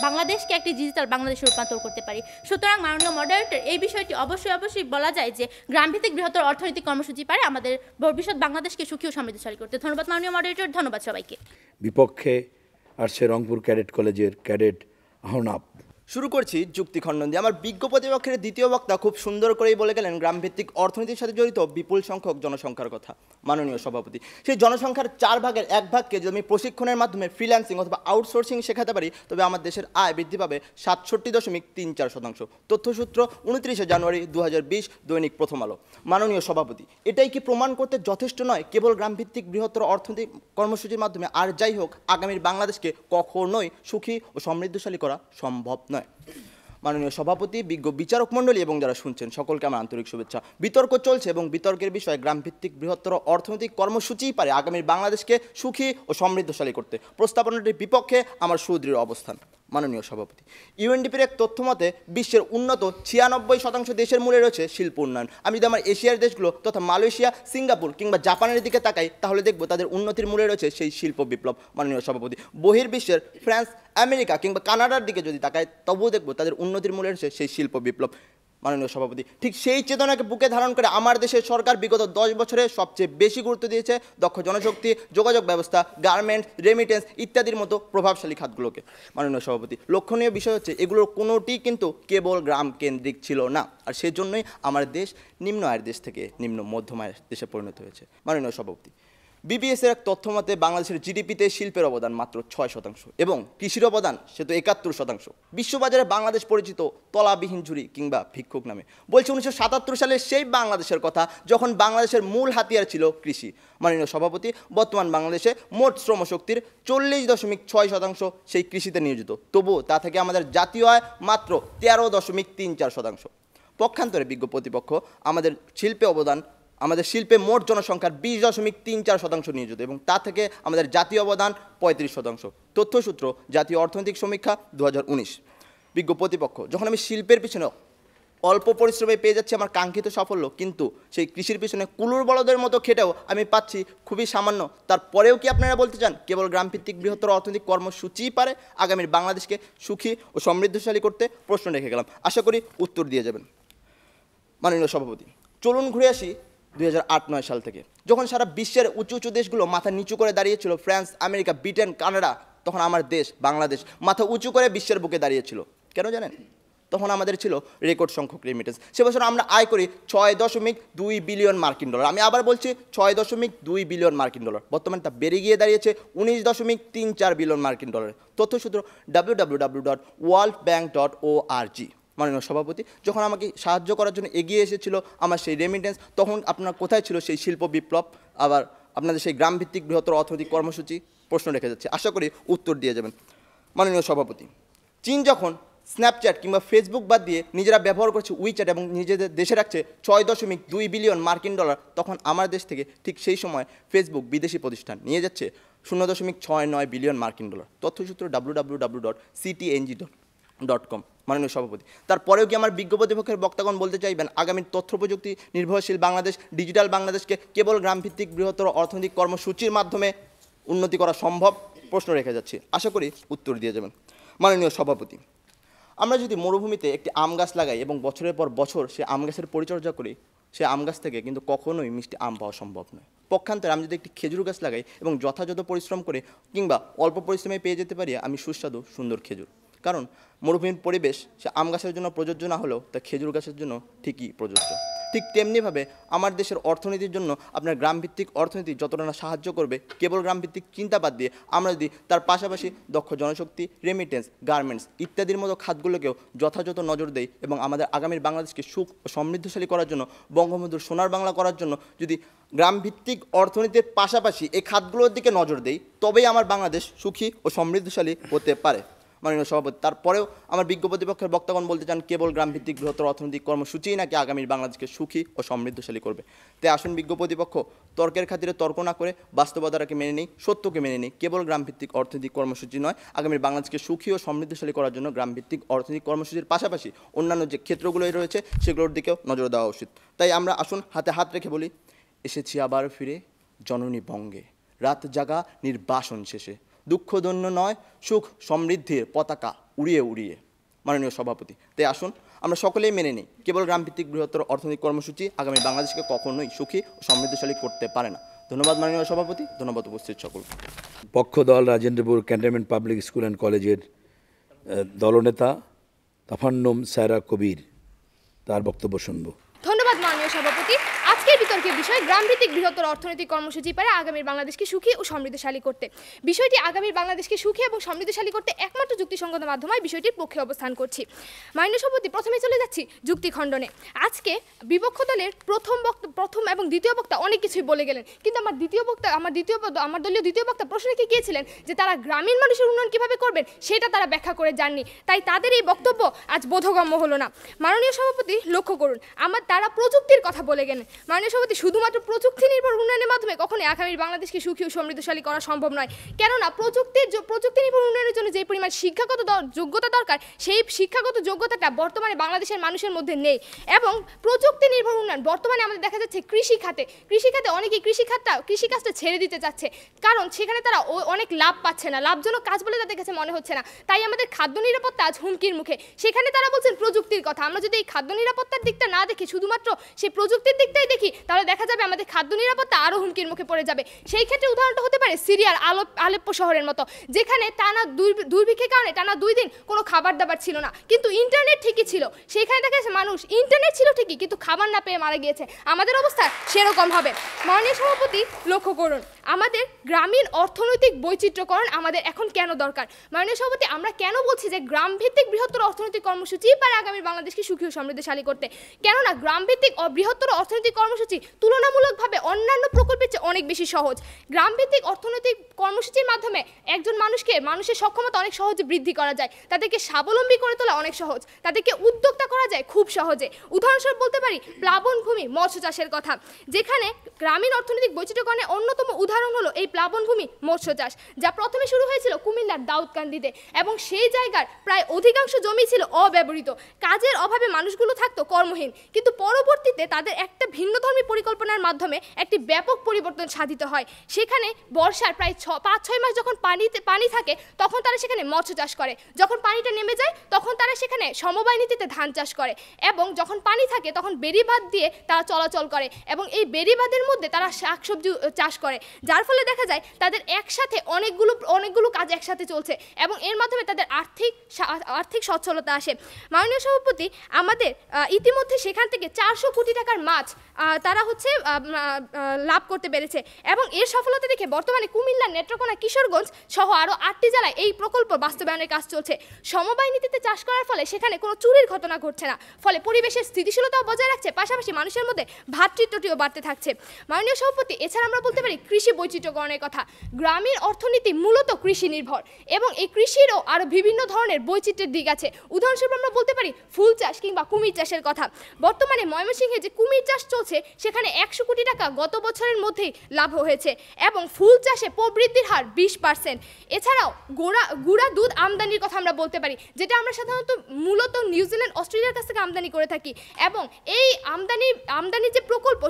বাংলাদেশকে একটি ডিজিটাল বাংলাদেশে রূপান্তর করতে পারি। সুতরাং মাননীয় মডারেটর, এই বিষয়টি অবশ্যই বলা যায় যে গ্রামভিত্তিক বৃহত্তর অর্থনৈতিক কর্মসূচি পারে আমাদের ভবিষ্যৎ বাংলাদেশকে সুখী ও সমৃদ্ধশালী করতে। ধন্যবাদ মাননীয় মডারেটর, ধন্যবাদ সবাইকে। বিপক্ষে আসছে রংপুর ক্যাডেট কলেজের ক্যাডেট আহনাব। শুরু করছি যুক্তি খণ্ডন দিয়ে। আমার বিজ্ঞ প্রতিপক্ষের দ্বিতীয় বক্তা খুব সুন্দর করেই বলে গেলেন গ্রামভিত্তিক অর্থনীতির সাথে জড়িত বিপুল সংখ্যক জনসংখ্যার কথা। মাননীয় সভাপতি, সেই জনসংখ্যার 4 ভাগের 1 ভাগকে যদি আমি প্রশিক্ষণের মাধ্যমে ফ্রিল্যান্সিং অথবা আউটসোর্সিং শেখাতে পারি তবে আমার দেশের আয় বৃদ্ধি পাবে 67.34%। তথ্যসূত্র 29 জানুয়ারি 2020, দৈনিক প্রথম আলো। মাননীয় সভাপতি, এটাই কি প্রমাণ করতে যথেষ্ট নয় কেবল গ্রামভিত্তিক বৃহত্তর অর্থনৈতিক কর্মসূচির মাধ্যমে আর যাই হোক আগামীর বাংলাদেশকে কখনোই সুখী ও সমৃদ্ধশালী করা সম্ভব নয়? মাননীয় সভাপতি, বিজ্ঞ বিচারক মণ্ডলী এবং যারা শুনছেন সকলকে আমার আন্তরিক শুভেচ্ছা। বিতর্ক চলছে এবং বিতর্কের বিষয় গ্রামভিত্তিক বৃহত্তর অর্থনৈতিক কর্মসূচিই পারে আগামীর বাংলাদেশকে সুখী ও সমৃদ্ধশালী করতে। প্রস্তাবনাটির বিপক্ষে আমার সুদৃঢ় অবস্থান। মাননীয় সভাপতি, ইউএনডিপির এক তথ্য মতে বিশ্বের উন্নত 96% দেশের মূলে রয়েছে শিল্প উন্নয়ন। আমি যদি আমার এশিয়ার দেশগুলো তথা মালয়েশিয়া, সিঙ্গাপুর কিংবা জাপানের দিকে তাকাই তাহলে দেখবো তাদের উন্নতির মূলে রয়েছে সেই শিল্প বিপ্লব। মাননীয় সভাপতি, বহির্বিশ্বের ফ্রান্স, আমেরিকা কিংবা কানাডার দিকে যদি তাকাই তবুও দেখবো তাদের উন্নতির মূলে রয়েছে সেই শিল্প বিপ্লব। মাননীয় সভাপতি, ঠিক সেই চেতনাকে বুকে ধারণ করে আমার দেশের সরকার বিগত 10 বছরে সবচেয়ে বেশি গুরুত্ব দিয়েছে দক্ষ জনশক্তি, যোগাযোগ ব্যবস্থা, গার্মেন্টস, রেমিটেন্স ইত্যাদির মতো প্রভাবশালী খাতগুলোকে। মাননীয় সভাপতি, লক্ষণীয় বিষয় হচ্ছে এগুলোর কোনোটি কিন্তু কেবল গ্রাম কেন্দ্রিক ছিল না, আর সেজন্যই আমার দেশ নিম্ন আয়ের দেশ থেকে নিম্ন মধ্যম আয়ের দেশে পরিণত হয়েছে। মাননীয় সভাপতি, বিবিএস এর এক তথ্য মতে বাংলাদেশের জিডিপিতে শিল্পের অবদান মাত্র 6% এবং কৃষির অবদান সে তো 71%। বিশ্ববাজারে বাংলাদেশ পরিচিত তলাবিহীন ঝুড়ি কিংবা ভিক্ষুক নামে। বলছে 1977 সালের সেই বাংলাদেশের কথা যখন বাংলাদেশের মূল হাতিয়ার ছিল কৃষি। মাননীয় সভাপতি, বর্তমান বাংলাদেশে মোট শ্রমশক্তির 40.6% সেই কৃষিতে নিয়োজিত, তবুও তা থেকে আমাদের জাতীয় আয় মাত্র 13.34%। পক্ষান্তরে বিজ্ঞ প্রতিপক্ষ আমাদের শিল্পে মোট জনসংখ্যার 20.34% নিয়োজিত এবং তা থেকে আমাদের জাতীয় অবদান 35%। তথ্যসূত্র জাতীয় অর্থনৈতিক সমীক্ষা 2019। বিজ্ঞ প্রতিপক্ষ, যখন আমি শিল্পের পিছনে অল্প পরিশ্রমে পেয়ে যাচ্ছি আমার কাঙ্ক্ষিত সাফল্য, কিন্তু সেই কৃষির পিছনে কুলুর বলদের মতো খেটেও আমি পাচ্ছি খুবই সামান্য, তারপরেও কি আপনারা বলতে চান কেবল গ্রামভিত্তিক বৃহত্তর অর্থনৈতিক কর্মসূচিই পারে আগামীর বাংলাদেশকে সুখী ও সমৃদ্ধশালী করতে? প্রশ্ন রেখে গেলাম, আশা করি উত্তর দিয়ে যাবেন। মাননীয় সভাপতি, চলুন ঘুরে আসি 2008-9 সাল থেকে, যখন সারা বিশ্বের উঁচু উঁচু দেশগুলো মাথা নিচু করে দাঁড়িয়েছিল, ফ্রান্স, আমেরিকা, ব্রিটেন, কানাডা, তখন আমার দেশ বাংলাদেশ মাথা উঁচু করে বিশ্বের বুকে দাঁড়িয়েছিল। কেন জানেন? তখন আমাদের ছিল রেকর্ড সংখ্যক রেমিটেন্স। সে বছর আমরা আয় করি $6.2 বিলিয়ন। আমি আবার বলছি $6.2 বিলিয়ন। বর্তমানে তা বেড়ে গিয়ে দাঁড়িয়েছে $19.34 বিলিয়ন। তথ্যসূত্র www.worldbank.org। মাননীয় সভাপতি, যখন আমাকে সাহায্য করার জন্য এগিয়ে এসেছিল আমার সেই রেমিটেন্স, তখন আপনার কোথায় ছিল সেই শিল্প বিপ্লব, আবার আপনাদের সেই গ্রামভিত্তিক বৃহত্তর অর্থনৈতিক কর্মসূচি? প্রশ্ন রেখে যাচ্ছে, আশা করি উত্তর দিয়ে যাবেন। মাননীয় সভাপতি, চীন যখন স্ন্যাপচ্যাট কিংবা ফেসবুক বাদ দিয়ে নিজেরা ব্যবহার করছে উইচ্যাট এবং নিজেদের দেশে রাখছে $6.2 বিলিয়ন, তখন আমার দেশ থেকে ঠিক সেই সময় ফেসবুক বিদেশি প্রতিষ্ঠান নিয়ে যাচ্ছে $0.69 বিলিয়ন। তথ্যসূত্র www.ctng.com। মাননীয় সভাপতি, তারপরেও কি আমার বিজ্ঞ প্রতিপক্ষের বক্তাগণ বলতে চাইবেন আগামী তথ্য প্রযুক্তি নির্ভরশীল বাংলাদেশ, ডিজিটাল বাংলাদেশকে কেবল গ্রামভিত্তিক বৃহত্তর অর্থনৈতিক কর্মসূচির মাধ্যমে উন্নতি করা সম্ভব? প্রশ্ন রেখে যাচ্ছি, আশা করি উত্তর দিয়ে যাবেন। মাননীয় সভাপতি, আমরা যদি মরুভূমিতে একটি আম গাছ লাগাই এবং বছরের পর বছর সে আম গাছের পরিচর্যা করি, সে আম গাছ থেকে কিন্তু কখনোই মিষ্টি আম পাওয়া সম্ভব নয়। পক্ষান্তরে আমি যদি একটি খেজুর গাছ লাগাই এবং যথাযথ পরিশ্রম করে কিংবা অল্প পরিশ্রমে পেয়ে যেতে পারি আমি সুস্বাদু সুন্দর খেজুর। কারণ মরুভূমির পরিবেশ সে আম গাছের জন্য প্রযোজ্য না হলেও তা খেজুর গাছের জন্য ঠিকই প্রযোজ্য। ঠিক তেমনিভাবে আমার দেশের অর্থনীতির জন্য আপনার গ্রামভিত্তিক অর্থনীতি যতটা না সাহায্য করবে, কেবল গ্রামভিত্তিক চিন্তাবাদ দিয়ে আমরা যদি তার পাশাপাশি দক্ষ জনশক্তি, রেমিটেন্স, গার্মেন্টস ইত্যাদির মতো খাতগুলোকেও যথাযথ নজর দেই এবং আমাদের আগামীর বাংলাদেশকে সুখ ও সমৃদ্ধশালী করার জন্য, বঙ্গবন্ধুর সোনার বাংলা করার জন্য যদি গ্রামভিত্তিক অর্থনীতির পাশাপাশি এই খাতগুলোর দিকে নজর দেই, তবেই আমার বাংলাদেশ সুখী ও সমৃদ্ধশালী হতে পারে। মাননীয় সভাপতি, তারপরেও আমার বিজ্ঞ প্রতিপক্ষের বক্তাগণ বলতে চান কেবল গ্রামভিত্তিক বৃহত্তর অর্থনৈতিক কর্মসূচিই নাকি আগামীর বাংলাদেশকে সুখী ও সমৃদ্ধশালী করবে। তাই আসুন বিজ্ঞ প্রতিপক্ষ, তর্কের খাতিরে তর্ক না করে বাস্তবতাকে মেনে নেই, সত্যকে মেনে নেই। কেবল গ্রামভিত্তিক অর্থনৈতিক কর্মসূচি নয়, আগামীর বাংলাদেশকে সুখী ও সমৃদ্ধশালী করার জন্য গ্রামভিত্তিক অর্থনৈতিক কর্মসূচির পাশাপাশি অন্যান্য যে ক্ষেত্রগুলোই রয়েছে সেগুলোর দিকেও নজর দেওয়া উচিত। তাই আমরা আসুন হাতে হাত রেখে বলি, এসেছি আবার ফিরে জননী বঙ্গে, রাত জাগা নির্বাসন শেষে, দুঃখদন্য নয় সুখ সমৃদ্ধির পতাকা উড়িয়ে উড়িয়ে। মাননীয় সভাপতি, তাই আসুন আমরা সকলেই মেনে নিই কেবল গ্রামভিত্তিক বৃহত্তর অর্থনৈতিক কর্মসূচি আগামী বাংলাদেশকে কখনোই সুখী ও সমৃদ্ধশালী করতে পারে না। ধন্যবাদ মাননীয় সভাপতি, ধন্যবাদ উপস্থিত সকল। পক্ষ দল Rajendrapur cantonment public school and কলেজের দলনেতা তাফান্নম সায়রা কবির, তার বক্তব্য শুনব। ধন্যবাদ মাননীয় সভাপতি। আজকের বিতর্কের বিষয় গ্রামভিত্তিক বৃহত্তর অর্থনৈতিক কর্মসূচি পারে আগামীর বাংলাদেশকে সুখী ও সমৃদ্ধশালী করতে। বিষয়টি আগামীর বাংলাদেশকে সুখী এবং সমৃদ্ধশালী করতে একমাত্র যুক্তিসঙ্গত মাধ্যমে বিষয়টির পক্ষে অবস্থান করছি। মাননীয় সভাপতি, প্রথমে চলে যাচ্ছি যুক্তি খণ্ডনে। আজকে বিপক্ষ দলের প্রথম এবং দ্বিতীয় বক্তা অনেক কিছুই বলে গেলেন, কিন্তু আমার দলীয় দ্বিতীয় বক্তা প্রশ্ন রেখে গিয়েছিলেন যে তারা গ্রামীণ মানুষের উন্নয়ন কিভাবে করবেন সেটা তারা ব্যাখ্যা করে যাননি, তাই তাদের এই বক্তব্য আজ বোধগম্য হলো না। মাননীয় সভাপতি লক্ষ্য করুন, তারা প্রযুক্তির কথা বলে গেলেন। মাননীয় সভাপতি, শুধুমাত্র প্রযুক্তি নির্ভর উন্নয়নের মাধ্যমে কখনোই আগামীর বাংলাদেশকে সুখী ও সমৃদ্ধশালী করা সম্ভব নয়। কেননা প্রযুক্তি নির্ভর উন্নয়নের জন্য যে পরিমাণ শিক্ষাগত যোগ্যতা দরকার, সেই শিক্ষাগত যোগ্যতাটা বর্তমানে বাংলাদেশের মানুষের মধ্যে নেই। এবং প্রযুক্তি নির্ভর উন্নয়ন বর্তমানে আমাদের দেখা যাচ্ছে কৃষি খাতে অনেকেই কৃষিকাজটা ছেড়ে দিতে চাচ্ছে, কারণ সেখানে তারা অনেক লাভ পাচ্ছে না, লাভজনক কাজ বলে তাদের কাছে মনে হচ্ছে না। তাই আমাদের খাদ্য নিরাপত্তা আজ হুমকির মুখে। সেখানে তারা বলছেন প্রযুক্তির কথা। আমরা যদি এই খাদ্য নিরাপত্তার দিকটা না দেখি, শুধুমাত্র সেই প্রযুক্তির দিকটাই দেখি, তাহলে দেখা যাবে আমাদের খাদ্য নিরাপত্তা আরও হুমকির মুখে পড়ে যাবে। সেই ক্ষেত্রে উদাহরণটা হতে পারে সিরিয়ার আলেপ্পো শহরের মতো, যেখানে টানা দুর্ভিক্ষের কারণে টানা 2 দিন কোনো খাবার দাবার ছিল না, কিন্তু ইন্টারনেট ঠিকই ছিল। সেখানে দেখা যাচ্ছে মানুষ ইন্টারনেট ছিল ঠিকই, কিন্তু খাবার না পেয়ে মারা গিয়েছে। আমাদের অবস্থা সেরকম হবে। মাননীয় সভাপতি, লক্ষ্য করুন আমাদের গ্রামীণ অর্থনৈতিক বৈচিত্র্যকরণ আমাদের এখন কেন দরকার। মাননীয় সভাপতি, আমরা কেন বলছি যে গ্রামভিত্তিক বৃহত্তর অর্থনৈতিক কর্মসূচি পারে আগামী বাংলাদেশকে সুখী ও সমৃদ্ধশালী করতে। কেননা গ্রামভিত্তিক ও বৃহত্তর অর্থনৈতিক কর্মসূচি তুলনামূলকভাবে অন্যান্য প্রকল্পের চেয়ে অনেক বেশি সহজ। গ্রামভিত্তিক অর্থনৈতিক কর্মসূচির মাধ্যমে একজন মানুষের সক্ষমতা অনেক সহজে বৃদ্ধি করা যায়, তাদেরকে স্বাবলম্বী করে তোলা অনেক সহজ, তাদেরকে উদ্যোক্তা করা যায় খুব সহজে। উদাহরণস্বরূপ বলতে পারি প্লাবনভূমি মৎস্য চাষের কথা, যেখানে গ্রামীণ অর্থনৈতিক বৈচিত্র্যকরণের অন্যতম উদাহরণ হলো এই প্লাবনভূমি মৎস্য চাষ, যা প্রথমে শুরু হয়েছিল কুমিল্লার দাউদকান্দিতে, এবং সেই জায়গার প্রায় অধিকাংশ জমি ছিল অব্যবহৃত। কাজের অভাবে মানুষগুলো থাকতো কর্মহীন, কিন্তু পরবর্তীতে তাদের একটা ভিন্নধর্মী পরিকল্পনার মাধ্যমে একটি ব্যাপক পরিবর্তন সাধিত হয়। সেখানে বর্ষার প্রায় 5-6 মাস যখন পানি থাকে তখন তারা সেখানে মৎস্য চাষ করে, যখন পানিটা নেমে যায় তখন তারা সেখানে সমবায় নীতিতে ধান চাষ করে, এবং যখন পানি থাকে তখন বেড়িবাঁধ দিয়ে তারা চলাচল করে, এবং এই বেড়িবাঁধের মধ্যে তারা শাকসবজি চাষ করে, যার ফলে দেখা যায় তাদের একসাথে অনেকগুলো কাজ একসাথে চলছে, এবং এর মাধ্যমে তাদের আর্থিক সচ্ছলতা আসে। মাননীয় সভাপতি, আমাদের ইতিমধ্যে সেখান থেকে 400 কোটি টাকার মাছ তারা লাভ করতে পেরেছে, এবং এর সফলতা দেখে বর্তমানে কুমিল্লা, নেত্রকোনা, কিশোরগঞ্জ সহ আরও 8টি জেলায় এই প্রকল্প বাস্তবায়নের কাজ চলছে। সমবায় নীতিতে চাষ করার ফলে সেখানে কোনো চুরির ঘটনা ঘটছে না, ফলে পরিবেশের স্থিতিশীলতাও বজায় রাখছে, পাশাপাশি মানুষের মধ্যে ভ্রাতৃত্বটিও বাড়তে থাকছে। মাননীয় সভাপতি, এছাড়া আমরা বলতে পারি কৃষি বৈচিত্র্যকরণের কথা। গ্রামীণ অর্থনীতি মূলত কৃষি নির্ভর, এবং এই কৃষিরও আরও বিভিন্ন ধরনের বৈচিত্র্যের দিক আছে। উদাহরণস্বরূপ আমরা বলতে পারি ফুল চাষ কিংবা কুমির চাষের কথা। বর্তমানে ময়মনসিংহে যে কুমির চাষ চলছে সেখানে 100 কোটি টাকা গত বছরের মধ্যেই লাভ হয়েছে, এবং ফুল চাষে প্রবৃদ্ধির হার 20%। এছাড়াও গুঁড়া দুধ আমদানির কথা আমরা বলতে পারি, যেটা আমরা সাধারণত মূলত নিউজিল্যান্ড, অস্ট্রেলিয়ার কাছ থেকে আমদানি করে থাকি, এবং এই আমদানি যে প্রকল্প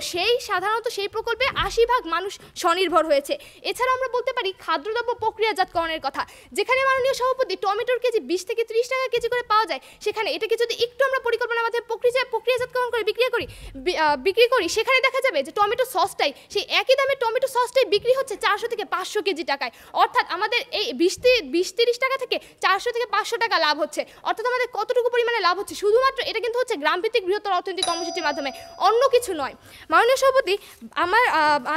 সাধারণত সেই প্রকল্পে 80% মানুষ স্বনির্ভর হয়েছে। এছাড়া আমরা বলতে পারি খাদ্যদ্রব্য প্রক্রিয়াজাতকরণের কথা, যেখানে মাননীয় সভাপতি টমেটোর কেজি 20 থেকে 30 টাকা কেজি করে পাওয়া যায়, সেখানে এটাকে যদি একটু আমরা পরিকল্পনার মাধ্যমে প্রক্রিয়াজাতকরণ করে বিক্রি করি, সেখানে দেখা যাবে যে টমেটো সসটাই, সেই একই দামে টমেটো সসটাই বিক্রি হচ্ছে 400 থেকে 500 কেজি টাকায়। অর্থাৎ আমাদের এই 20-30 টাকা থেকে 400 থেকে 500 টাকা লাভ হচ্ছে। অর্থাৎ আমাদের কতটুকু পরিমাণে লাভ হচ্ছে, শুধুমাত্র এটা কিন্তু হচ্ছে গ্রামভিত্তিক বৃহত্তর অর্থনৈতিক কর্মসূচির মাধ্যমে, অন্য কিছু নয়। মাননীয় সভাপতি, আমার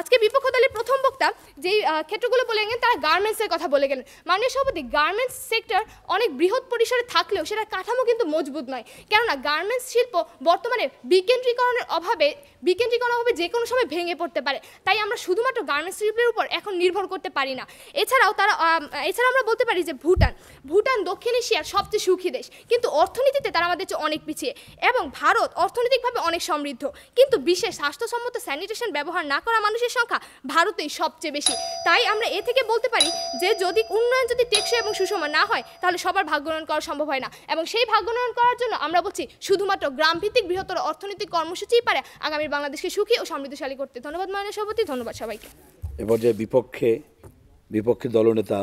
আজকে বিপক্ষ দলের প্রথম বক্তা যেই ক্ষেত্রগুলো বলে গেলেন তারা গার্মেন্টসের কথা বলে গেলেন। মাননীয় সভাপতি, গার্মেন্টস সেক্টর অনেক বৃহৎ পরিসরে থাকলেও সেটার কাঠামো কিন্তু মজবুত নয়, কেননা গার্মেন্টস শিল্প বর্তমানে বিকেন্দ্রীকরণের অভাবে যে কোনো সময় ভেঙে পড়তে পারে। তাই আমরা শুধুমাত্র গার্মেন্টস শিল্পের উপর এখন নির্ভর করতে পারি না। এছাড়াও আমরা বলতে পারি যে ভুটান দক্ষিণ এশিয়ার সবচেয়ে সুখী দেশ, কিন্তু অর্থনীতিতে তারা আমাদের চেয়ে অনেক পিছিয়ে, এবং ভারত অর্থনৈতিকভাবে অনেক সমৃদ্ধ, কিন্তু বিশেষ স্বাস্থ্যসম্মত স্যানিটেশন ব্যবহার না করা মানুষের সংখ্যা ভারতেই সবচেয়ে বেশি। তাই আমরা এ থেকে বলতে পারি যে উন্নয়ন যদি টেকসই এবং সুষম না হয় তাহলে সবার ভাগ্যোন্নয়ন করা সম্ভব হয় না, এবং সেই ভাগ্যোন্নয়ন করার জন্য আমরা বলছি শুধুমাত্র গ্রামভিত্তিক বৃহত্তর অর্থনৈতিক কর্মসূচিই পারে আগামীর বাংলাদেশকে সুখী ও সমৃদ্ধশালী করতে। ধন্যবাদ মাননীয় সভাপতি, ধন্যবাদ সবাইকে। এবার যে বিপক্ষে দলনেতা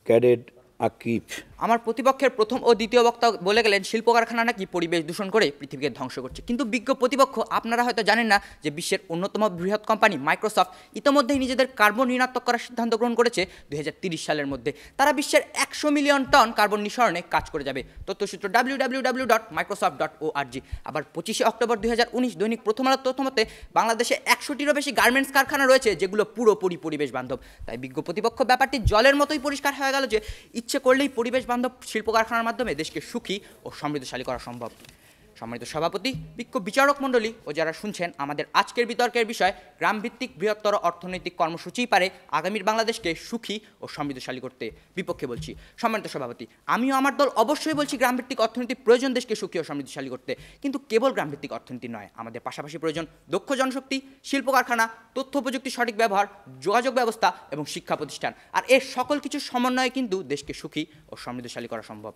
ক্যাডেট আকিব। আমার প্রতিপক্ষের প্রথম ও দ্বিতীয় বক্তা বলে গেলেন শিল্প কারখানা নাকি পরিবেশ দূষণ করে পৃথিবীকে ধ্বংস করছে, কিন্তু বিজ্ঞ প্রতিপক্ষ আপনারা হয়তো জানেন না যে বিশ্বের অন্যতম বৃহৎ কোম্পানি মাইক্রোসফট ইতিমধ্যেই নিজেদের কার্বন ঋণাত্মক করার সিদ্ধান্ত গ্রহণ করেছে 2030 সালের মধ্যে। তারা বিশ্বের 100 মিলিয়ন টন কার্বন নিঃসরণে কাজ করে যাবে। তথ্যসূত্র www.microsoft.org। আবার 25 অক্টোবর 2019 দৈনিক প্রথম আলোর তথ্য মতে বাংলাদেশে 100টিরও বেশি গার্মেন্টস কারখানা রয়েছে যেগুলো পুরোপুরি পরিবেশ বান্ধব। তাই বিজ্ঞ প্রতিপক্ষ ব্যাপারটি জলের মতোই পরিষ্কার হয়ে গেল যে ইচ্ছে করলেই পরিবেশ বান্ধব শিল্প কারখানার মাধ্যমে দেশকে সুখী ও সমৃদ্ধশালী করা সম্ভব। সম্মানিত সভাপতি, বিজ্ঞ বিচারক মণ্ডলী ও যারা শুনছেন, আমাদের আজকের বিতর্কের বিষয় গ্রামভিত্তিক বৃহত্তর অর্থনৈতিক কর্মসূচিই পারে আগামীর বাংলাদেশকে সুখী ও সমৃদ্ধশালী করতে। বিপক্ষে বলছি সম্মানিত সভাপতি, আমিও আমার দল অবশ্যই বলছি গ্রামভিত্তিক অর্থনীতি প্রয়োজন দেশকে সুখী ও সমৃদ্ধশালী করতে, কিন্তু কেবল গ্রামভিত্তিক অর্থনীতি নয়, আমাদের পাশাপাশি প্রয়োজন দক্ষ জনশক্তি, শিল্প কারখানা, তথ্য প্রযুক্তির সঠিক ব্যবহার, যোগাযোগ ব্যবস্থা এবং শিক্ষা প্রতিষ্ঠান। আর এর সকল কিছুর সমন্বয়ে কিন্তু দেশকে সুখী ও সমৃদ্ধশালী করা সম্ভব।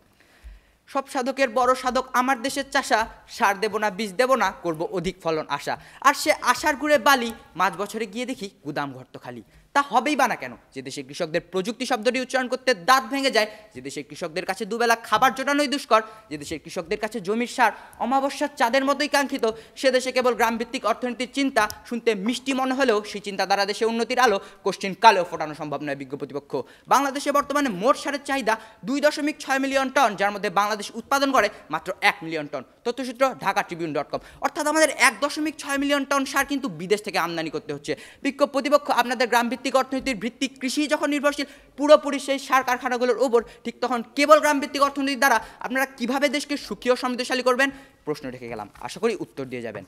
সব সাধকের বড় সাধক আমার দেশের চাষা, সার দেব না, বীজ দেব না, করব অধিক ফলন আশা। আর সে আশার গুড়ে বালি, 5 বছরে গিয়ে দেখি গুদাম ঘর তো খালি। তা হবেই বা না কেন? যে দেশে কৃষকদের প্রযুক্তি শব্দটি উচ্চারণ করতে দাঁত ভেঙে যায়, যে দেশে কৃষকদের কাছে দুবেলা খাবার জোটানোই দুষ্কর, যে দেশের কৃষকদের কাছে জমির সার অমাবস্যার চাঁদের মতোই কাঙ্ক্ষিত, সে দেশে কেবল গ্রামভিত্তিক অর্থনীতির চিন্তা শুনতে মিষ্টি মনে হলেও সেই চিন্তা দ্বারা দেশে উন্নতির আলো কোশ্চিন কালেও ফোটানো সম্ভব নয়। বিজ্ঞ প্রতিপক্ষ, বাংলাদেশে বর্তমানে মোট সারের চাহিদা 2.6 মিলিয়ন টন, যার মধ্যে বাংলাদেশ উৎপাদন করে মাত্র 1 মিলিয়ন টন। তথ্যসূত্র ঢাকাট্রিবিউন.com। অর্থাৎ আমাদের 1.6 মিলিয়ন টন সার কিন্তু বিদেশ থেকে আমদানি করতে হচ্ছে। বিক্ষোভ প্রতিপক্ষ, আপনাদের গ্রামভিত্তিক অর্থনীতির ভিত্তিক কৃষি যখন নির্ভরশীল পুরোপুরি সেই সার কারখানাগুলোর উপর, ঠিক তখন কেবল গ্রামভিত্তিক অর্থনীতির দ্বারা আপনারা কিভাবে দেশকে সুখী ও সমৃদ্ধশালী করবেন? প্রশ্ন রেখে গেলাম, আশা করি উত্তর দিয়ে যাবেন।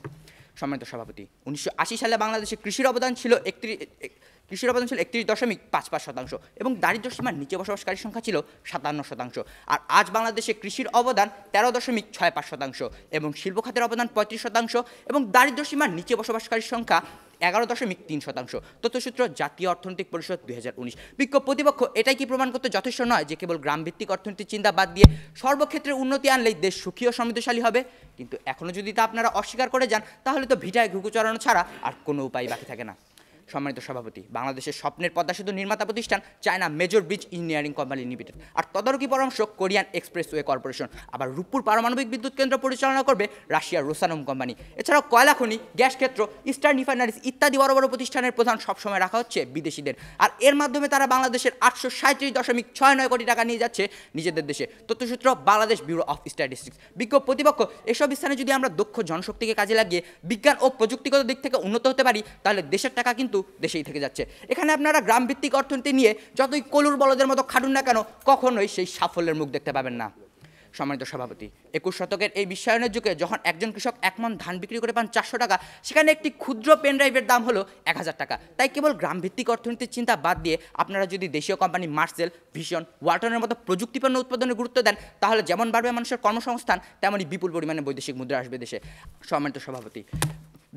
সম্মানিত সভাপতি, 1980 সালে বাংলাদেশে কৃষির অবদান ছিল 31.55% এবং দারিদ্র্য সীমার নিচে বসবাসকারীর সংখ্যা ছিল 57%। আর আজ বাংলাদেশে কৃষির অবদান 13.65% এবং শিল্প খাতের অবদান 35% এবং দারিদ্র্য সীমার নিচে বসবাসকারীর সংখ্যা 11.3%। তথ্যসূত্র জাতীয় অর্থনৈতিক পরিষদ 2019। বিক্ষোভ প্রতিপক্ষ, এটাই কি প্রমাণ করতে যথেষ্ট নয় যে কেবল গ্রামভিত্তিক অর্থনীতির চিন্তা বাদ দিয়ে সর্বক্ষেত্রে উন্নতি আনলেই দেশ সুখী ও সমৃদ্ধশালী হবে? কিন্তু এখনও যদি তা আপনারা অস্বীকার করে যান, তাহলে তো ভিটায় ঘুঘু চড়ানো ছাড়া আর কোনো উপায় বাকি থাকে না। সম্মানিত সভাপতি, বাংলাদেশের স্বপ্নের পদ্মা সেতু নির্মাতা প্রতিষ্ঠান China Major Bridge Engineering Company Limited, আর তদারকি পরামর্শ কোরিয়ান এক্সপ্রেসওয়ে কর্পোরেশন। আবার রূপপুর পারমাণবিক বিদ্যুৎ কেন্দ্র পরিচালনা করবে রাশিয়ার রোসানম কোম্পানি। এছাড়াও কয়লা খনি, গ্যাস ক্ষেত্র, ইস্টার্ন রিফাইনারিজ ইত্যাদি বড় বড় প্রতিষ্ঠানের প্রধান সবসময় রাখা হচ্ছে বিদেশিদের, আর এর মাধ্যমে তারা বাংলাদেশের 837.69 কোটি টাকা নিয়ে যাচ্ছে নিজেদের দেশে। তথ্যসূত্র বাংলাদেশ ব্যুরো অফ স্ট্যাটিস্টিক্স। বিক্ষোভ প্রতিপক্ষ, এসব স্থানে যদি আমরা দক্ষ জনশক্তিকে কাজে লাগিয়ে বিজ্ঞান ও প্রযুক্তিগত দিক থেকে উন্নত হতে পারি, তাহলে দেশের টাকা কিন্তু দেশেই থেকে যাচ্ছে। এখানে আপনারা গ্রামভিত্তিক অর্থনীতি নিয়ে যতই কলুর বলদের মতো খাটুন না কেন, কখনোই সেই সাফল্যের মুখ দেখতে পাবেন না। সম্মানিত সভাপতি, 21 শতকের এই বিশ্বায়নের যুগে যখন একজন কৃষক 1 মণ ধান বিক্রি করে পান 400 টাকা, সেখানে একটি ক্ষুদ্র পেন ড্রাইভের দাম হলো 1000 টাকা। তাই কেবল গ্রামভিত্তিক অর্থনীতির চিন্তা বাদ দিয়ে আপনারা যদি দেশীয় কোম্পানি মার্সেল, ভিশন, ওয়ালটনের মতো প্রযুক্তিপণ্য উৎপাদনে গুরুত্ব দেন, তাহলে যেমন বাড়বে মানুষের কর্মসংস্থান, তেমনই বিপুল পরিমাণে বৈদেশিক মুদ্রা আসবে দেশে। সম্মানিত সভাপতি,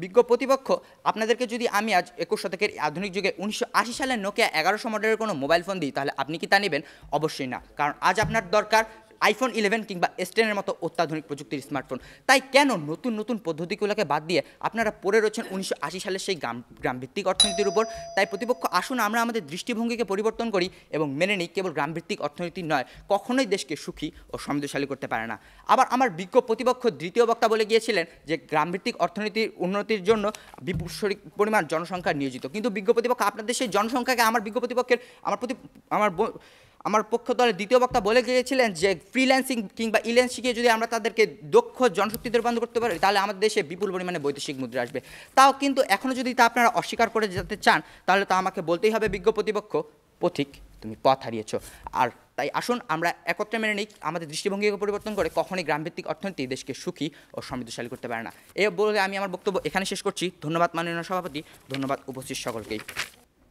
বিজ্ঞ প্রতিপক্ষ, আপনাদেরকে যদি আমি আজ 21 শতকের আধুনিক যুগে 1980 সালের নোকিয়া 1100 মডেলের কোনো মোবাইল ফোন দিই, তাহলে আপনি কি তা নেবেন? অবশ্যই না, কারণ আজ আপনার দরকার iPhone 11 কিংবা S10 এর মতো অত্যাধুনিক প্রযুক্তির স্মার্টফোন। তাই কেন নতুন নতুন পদ্ধতিগুলোকে বাদ দিয়ে আপনারা পড়ে রয়েছেন 1980 সালের সেই গ্রামভিত্তিক অর্থনীতির উপর? তাই প্রতিপক্ষ, আসুন আমরা আমাদের দৃষ্টিভঙ্গিকে পরিবর্তন করি এবং মেনে নিই কেবল গ্রামভিত্তিক অর্থনীতি নয়, কখনোই দেশকে সুখী ও সমৃদ্ধশালী করতে পারে না। আবার আমার বিজ্ঞ প্রতিপক্ষ দ্বিতীয় বক্তা বলে গিয়েছিলেন যে গ্রামভিত্তিক অর্থনীতির উন্নতির জন্য বিপুল পরিমাণ জনসংখ্যা নিয়োজিত, কিন্তু বিজ্ঞ প্রতিপক্ষ আপনাদের সেই জনসংখ্যাকে আমার বিজ্ঞ প্রতিপক্ষের আমার পক্ষ দলের দ্বিতীয় বক্তা বলে গিয়েছিলেন যে ফ্রিল্যান্সিং কিংবা ইলেন্স শিখিয়ে যদি আমরা তাদেরকে দক্ষ জনশক্তিতে রূপান্তর করতে পারি, তাহলে আমাদের দেশে বিপুল পরিমাণে বৈদেশিক মুদ্রা আসবে। তাও কিন্তু এখনও যদি তা আপনারা অস্বীকার করে যেতে চান, তাহলে তা আমাকে বলতেই হবে, বিজ্ঞ প্রতিপক্ষ, পথিক তুমি পথ হারিয়েছ। আর তাই আসুন আমরা একত্রে মেনে নিই আমাদের দৃষ্টিভঙ্গিকে পরিবর্তন করে কখনই গ্রামভিত্তিক অর্থনীতি দেশকে সুখী ও সমৃদ্ধশালী করতে পারে না। এই বলে আমি আমার বক্তব্য এখানে শেষ করছি। ধন্যবাদ মাননীয় সভাপতি, ধন্যবাদ উপস্থিত সকলকেই।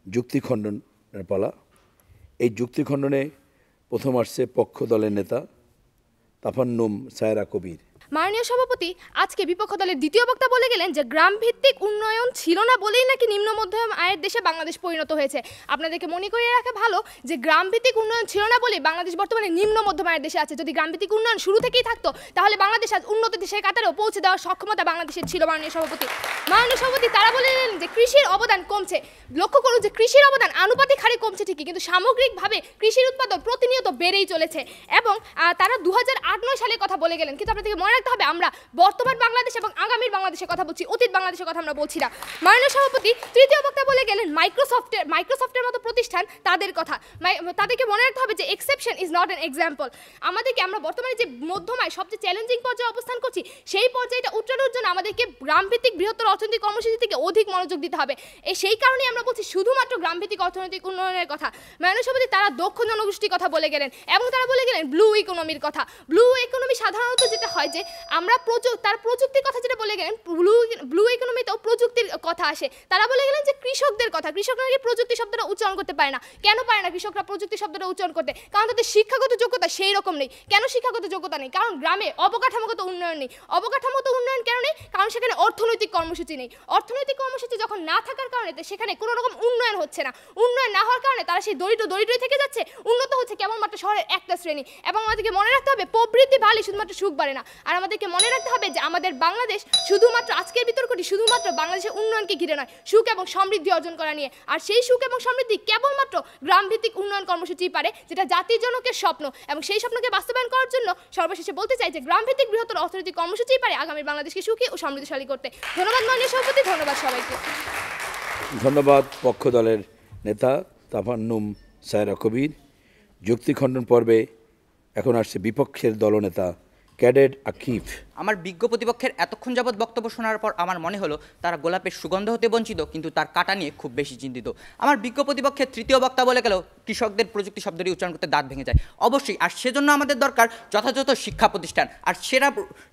যুক্তি খণ্ডনের পালা। এই যুক্তি খণ্ডনে প্রথম আসছে পক্ষ দলের নেতা তাফান্নুম সায়রা কবির। মাননীয় সভাপতি, আজকে বিপক্ষ দলের দ্বিতীয় বক্তা বলে গেলেন যে গ্রামভিত্তিক উন্নয়ন ছিল না বলেই নাকি নিম্ন মধ্যম আয়ের দেশে বাংলাদেশ পরিণত হয়েছে। আপনাদেরকে মনে করিয়ে রাখা ভালো যে গ্রামভিত্তিক উন্নয়ন ছিল না বলেই বাংলাদেশ বর্তমানে নিম্ন মধ্যম আয়ের দেশে আছে। যদি গ্রামভিত্তিক উন্নয়ন শুরু থেকেই থাকতো, তাহলে বাংলাদেশ আজ উন্নত দেশের কাতারেও পৌঁছে দেওয়ার সক্ষমতা বাংলাদেশের ছিল। মাননীয় সভাপতি তারা বললেন যে কৃষির অবদান কমছে। লক্ষ্য করুন যে কৃষির অবদান আনুপাতিক হারে কমছে ঠিকই, কিন্তু সামগ্রিকভাবে কৃষির উৎপাদন প্রতিনিয়ত বেড়েই চলেছে। এবং তারা 2008-9 সালের কথা বলে গেলেন, কিন্তু আপনাদেরকে মনে রাখতে হবে আমরা বর্তমান বাংলাদেশ এবং আগামীর বাংলাদেশের কথা বলছি, অতীত বাংলাদেশের কথা আমরা বলছি না। মাননীয় সভাপতি তৃতীয় বক্তা বলে গেলেন মাইক্রোসফটের মতো প্রতিষ্ঠান, তাদের কথা। তাদেরকে মনে রাখতে হবে যে exception is not an example. আমরা বর্তমানে যে মধ্যমায় সবচেয়ে চ্যালেঞ্জিং পর্যায়ে অবস্থান করছি, সেই পর্যায়টা উত্তরণের জন্য আমাদেরকে গ্রামভিত্তিক বৃহত্তর অর্থনৈতিক কর্মসূচি থেকে অধিক মনোযোগ দিতে হবে। সেই কারণেই আমরা বলছি শুধুমাত্র গ্রামভিত্তিক অর্থনৈতিক উন্নয়নের কথা। মাননীয় সভাপতি তারা দক্ষ জনগোষ্ঠীর কথা বলে গেলেন এবং তারা বলে গেলেন ব্লু ইকোনমির কথা। ব্লু ইকোনমি সাধারণত যেটা হয় যে আমরা তার প্রযুক্তির কথা যেটা বলে গেলেন, ব্লু ইকোনমিতেও প্রযুক্তির কথা আসে। তারা বলে গেলেন যে কৃষকদের কথা, কৃষকরা নাকি প্রযুক্তি শব্দটা উচ্চারণ করতে পারে না। কেন পারে না কৃষকরা প্রযুক্তি শব্দটা উচ্চারণ করতে? কারণ তাদের শিক্ষাগত যোগ্যতা সেই রকম নেই। কেন শিক্ষাগত যোগ্যতা নেই? কারণ গ্রামে অবকাঠামোগত উন্নয়ন নেই। অবকাঠামোগত উন্নয়ন কেন নেই? কারণ সেখানে অর্থনৈতিক কর্মসূচি নেই। অর্থনৈতিক কর্মসূচি যখন না থাকার কারণে সেখানে কোনো রকম উন্নয়ন হচ্ছে না। উন্নয়ন না হওয়ার কারণে তারা সেই দরিদ্রই থেকে যাচ্ছে, উন্নত হচ্ছে কেবলমাত্র শহরের একটা শ্রেণী। এবং আমাদেরকে মনে রাখতে হবে প্রবৃদ্ধি বাড়লে শুধুমাত্র সুখ বাড়ে না। আর আমাদেরকে মনে রাখতে হবে যে আমাদের বাংলাদেশ শুধুমাত্র আজকের বিতর্কটি শুধুমাত্র বাংলাদেশের উন্নয়নকে ঘিরে নয়, সুখ এবং সমৃদ্ধি অর্জন করা নিয়ে। আর সেই সুখ এবং সমৃদ্ধি কেবলমাত্র গ্রামভিত্তিক উন্নয়ন কর্মসূচি পারে, যেটা জাতির জনকের স্বপ্ন। এবং সেই স্বপ্নকে বাস্তবায়ন করার জন্য সর্বশেষে বলতে চাই যে গ্রামভিত্তিক বৃহত্তর অর্থনৈতিক কর্মসূচি পারে আগামী বাংলাদেশকে সুখী ও সমৃদ্ধশালী করতে। ধন্যবাদ মাননীয় সভাপতি, ধন্যবাদ সবাইকে। ধন্যবাদ পক্ষ দলের নেতা তাফান্নুম সায়রা কবির। যুক্তি খণ্ডন পর্বে এখন আসছে বিপক্ষের দলনেতা ক্যাডেট আকিফ। আমার বিজ্ঞ প্রতিপক্ষের এতক্ষণ যাবৎ বক্তব্য শোনার পর আমার মনে হলো তারা গোলাপের সুগন্ধ হতে বঞ্চিত, কিন্তু তার কাটা নিয়ে খুব বেশি চিন্তিত। আমার বিজ্ঞ প্রতিপক্ষের তৃতীয় বক্তা বলে গেল কৃষকদের প্রযুক্তি শব্দটি উচ্চারণ করতে দাঁত ভেঙে যায়। অবশ্যই, আর সেজন্য আমাদের দরকার যথাযথ শিক্ষা প্রতিষ্ঠান, আর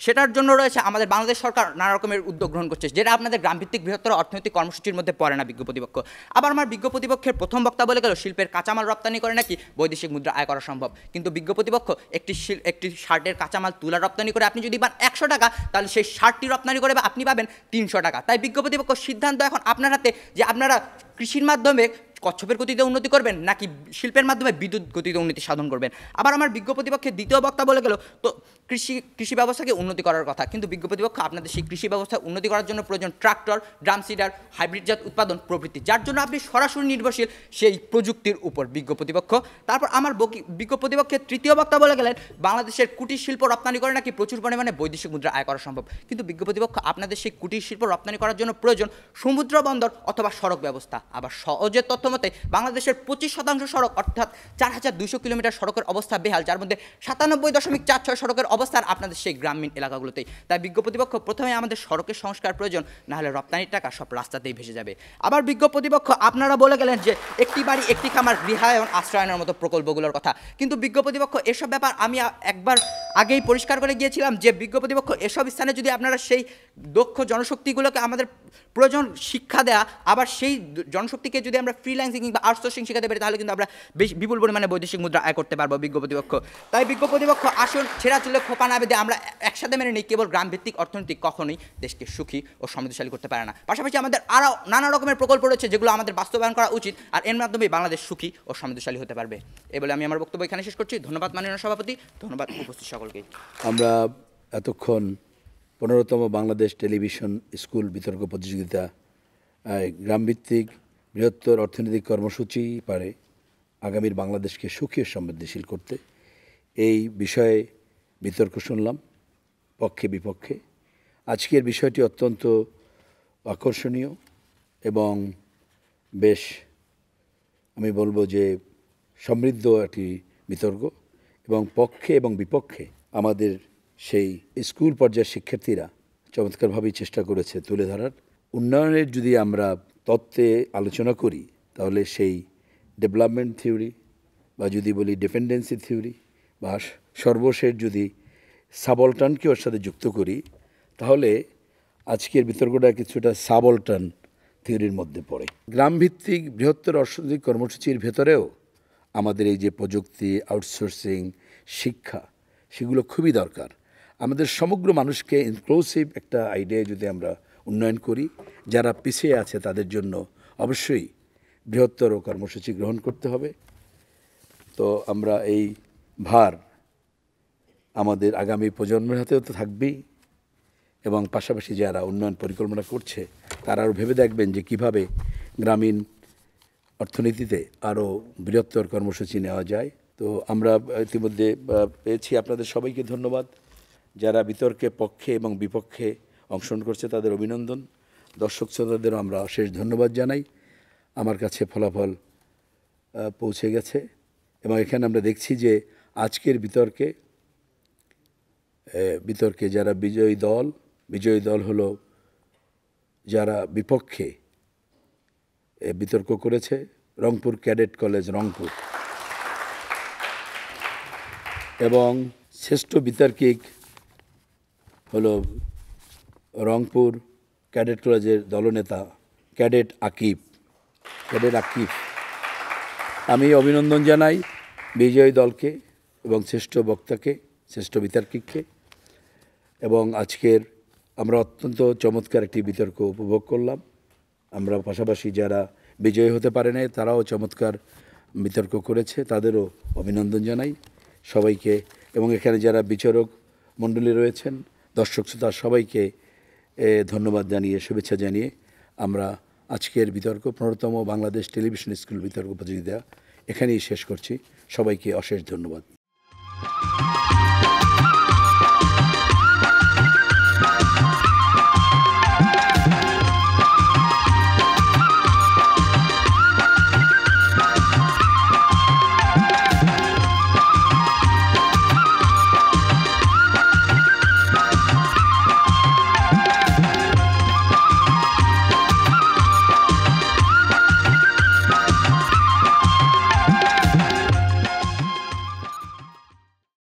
সেটার জন্য রয়েছে আমাদের বাংলাদেশ সরকার নানা রকমের উদ্যোগ গ্রহণ করছে, যেটা আপনাদের গ্রামভিত্তিক বৃহত্তর অর্থনৈতিক কর্মসূচির মধ্যে পড়ে না বিজ্ঞ প্রতিপক্ষ। আবার আমার বিজ্ঞ প্রতিপক্ষের প্রথম বক্তা বলে গেল শিল্পের কাঁচামাল রপ্তানি করে নাকি বৈদেশিক মুদ্রা আয় করা সম্ভব, কিন্তু বিজ্ঞ প্রতিপক্ষ একটি শার্টের কাঁচামাল তুলা রপ্তানি করে আপনি যদি পান 100 টাকা, তাহলে সেই শার্টটি রপ্তানি করে আপনি পাবেন 300 টাকা। তাই বিজ্ঞ প্রতিপক্ষ সিদ্ধান্ত এখন আপনার হাতে যে আপনারা কৃষির মাধ্যমে কচ্ছপের গতিতে উন্নতি করবেন নাকি শিল্পের মাধ্যমে বিদ্যুৎ গতিতে উন্নতি সাধন করবেন। আবার আমার বিজ্ঞ প্রতিপক্ষের দ্বিতীয় বক্তা বলে গেল তো কৃষি ব্যবস্থাকে উন্নতি করার কথা, কিন্তু বিজ্ঞ প্রতিপক্ষ আপনাদের সেই কৃষি ব্যবস্থা উন্নতি করার জন্য প্রয়োজন ট্রাক্টর, ড্রাম সিডার, হাইব্রিড জাত উৎপাদন প্রভৃতি, যার জন্য আপনি সরাসরি নির্ভরশীল সেই প্রযুক্তির উপর বিজ্ঞ প্রতিপক্ষ। তারপর আমার বিজ্ঞ প্রতিপক্ষের তৃতীয় বক্তা বলে গেলেন বাংলাদেশের কুটির শিল্প রপ্তানি করে নাকি প্রচুর পরিমাণে বৈদেশিক মুদ্রা আয় করা সম্ভব, কিন্তু বিজ্ঞ প্রতিপক্ষ আপনাদের সেই কুটির শিল্প রপ্তানি করার জন্য প্রয়োজন সমুদ্র বন্দর অথবা সড়ক ব্যবস্থা। আবার সহজের তথ্য মতে বাংলাদেশের 25% সড়ক অর্থাৎ 4200 কিলোমিটার সড়কের অবস্থা বেহাল, যার মধ্যে 97.46 সড়কের অবস্থান আপনাদের সেই গ্রামীণ এলাকাগুলোতেই। তাই বিজ্ঞ প্রতিপক্ষ প্রথমে আমাদের সড়কের সংস্কার প্রয়োজন, না হলে রপ্তানির টাকা সব রাস্তাতেই ভেসে যাবে। আবার বিজ্ঞ প্রতিপক্ষ আপনারা বলে গেলেন যে একটি বাড়ি একটি খামার গৃহায়ন আশ্রয়নের মতো প্রকল্পগুলোর কথা, কিন্তু বিজ্ঞ প্রতিপক্ষ এসব ব্যাপার আমি একবার আগেই পরিষ্কার করে গিয়েছিলাম যে বিজ্ঞ প্রতিপক্ষ এসব স্থানে যদি আপনারা সেই দক্ষ জনশক্তিগুলোকে আমাদের প্রয়োজন শিক্ষা দেয়া, আবার সেই জনশক্তিকে যদি আমরা ফ্রিল্যান্সিং বা আউটসোর্সিং শেখাতে পারি, তাহলে কিন্তু আমরা বেশ বিপুল পরিমাণে বৈদেশিক মুদ্রা আয় করতে পারবো বিজ্ঞ প্রতিপক্ষ। তাই বিজ্ঞ প্রতিপক্ষ আসুন ছেঁড়া চুলে খোপা না বেঁধে আমরা একসাথে মেনে নিই কেবল গ্রামভিত্তিক অর্থনীতি কখনোই দেশকে সুখী ও সমৃদ্ধশালী করতে পারে না। পাশাপাশি আমাদের আরও নানা রকমের প্রকল্প রয়েছে যেগুলো আমাদের বাস্তবায়ন করা উচিত, আর এর মাধ্যমেই বাংলাদেশ সুখী ও সমৃদ্ধশালী হতে পারবে। এই বলে আমি আমার বক্তব্য এখানে শেষ করছি। ধন্যবাদ মাননীয় সভাপতি, ধন্যবাদ উপস্থিত সকলকে। আমরা এতক্ষণ 15তম বাংলাদেশ টেলিভিশন স্কুল বিতর্ক প্রতিযোগিতা গ্রামভিত্তিক বৃহত্তর অর্থনৈতিক কর্মসূচি পারে আগামীর বাংলাদেশকে সুখী ও সমৃদ্ধিশীল করতে এই বিষয়ে বিতর্ক শুনলাম পক্ষে বিপক্ষে। আজকের বিষয়টি অত্যন্ত আকর্ষণীয় এবং বেশ আমি বলবো যে সমৃদ্ধ একটি বিতর্ক, এবং পক্ষে এবং বিপক্ষে আমাদের সেই স্কুল পর্যায়ের শিক্ষার্থীরা চমৎকারভাবেই চেষ্টা করেছে তুলে ধরার। উন্নয়নের যদি আমরা তত্ত্বে আলোচনা করি তাহলে সেই ডেভেলপমেন্ট থিওরি বা যদি বলি ডিপেন্ডেন্সি থিওরি বা সর্বশেষ যদি সাবঅল্টার্নকে ওর সাথে যুক্ত করি, তাহলে আজকের বিতর্কটা কিছুটা সাবঅল্টার্ন থিওরির মধ্যে পড়ে। গ্রামভিত্তিক বৃহত্তর অর্থনৈতিক কর্মসূচির ভেতরেও আমাদের এই যে প্রযুক্তি, আউটসোর্সিং, শিক্ষা, সেগুলো খুবই দরকার। আমাদের সমগ্র মানুষকে ইনক্লুসিভ একটা আইডিয়া যদি আমরা উন্নয়ন করি, যারা পিছিয়ে আছে তাদের জন্য অবশ্যই বৃহত্তর কর্মসূচি গ্রহণ করতে হবে। তো আমরা এই ভার আমাদের আগামী প্রজন্মের হাতেও তো থাকবেই, এবং পাশাপাশি যারা উন্নয়ন পরিকল্পনা করছে তারা আরও ভেবে দেখবেন যে কিভাবে গ্রামীণ অর্থনীতিতে আরও বৃহত্তর কর্মসূচি নেওয়া যায়। তো আমরা ইতিমধ্যে পেয়েছি। আপনাদের সবাইকে ধন্যবাদ। যারা বিতর্কে পক্ষে এবং বিপক্ষে অংশগ্রহণ করছে তাদের অভিনন্দন। দর্শক শ্রোতাদেরও আমরা অশেষ ধন্যবাদ জানাই। আমার কাছে ফলাফল পৌঁছে গেছে, এবং এখানে আমরা দেখছি যে আজকের বিতর্কে যারা বিজয়ী দল হলো যারা বিপক্ষে বিতর্ক করেছে রংপুর ক্যাডেট কলেজ রংপুর, এবং শ্রেষ্ঠ বিতর্কিক হলো রংপুর ক্যাডেট কলেজের দলনেতা ক্যাডেট আকিফ। আমি অভিনন্দন জানাই বিজয়ী দলকে এবং শ্রেষ্ঠ বক্তাকে, শ্রেষ্ঠ বিতর্কিককে। এবং আজকের আমরা অত্যন্ত চমৎকার একটি বিতর্ক উপভোগ করলাম। আমরা পাশাপাশি যারা বিজয়ী হতে পারে নাই তারাও চমৎকার বিতর্ক করেছে, তাদেরও অভিনন্দন জানাই সবাইকে। এবং এখানে যারা বিচারক মণ্ডলী রয়েছেন দর্শক শ্রোতা সবাইকে ধন্যবাদ জানিয়ে শুভেচ্ছা জানিয়ে আমরা আজকের বিতর্ক 15তম বাংলাদেশ টেলিভিশন স্কুল বিতর্ক প্রতিযোগিতা এখানেই শেষ করছি। সবাইকে অশেষ ধন্যবাদ।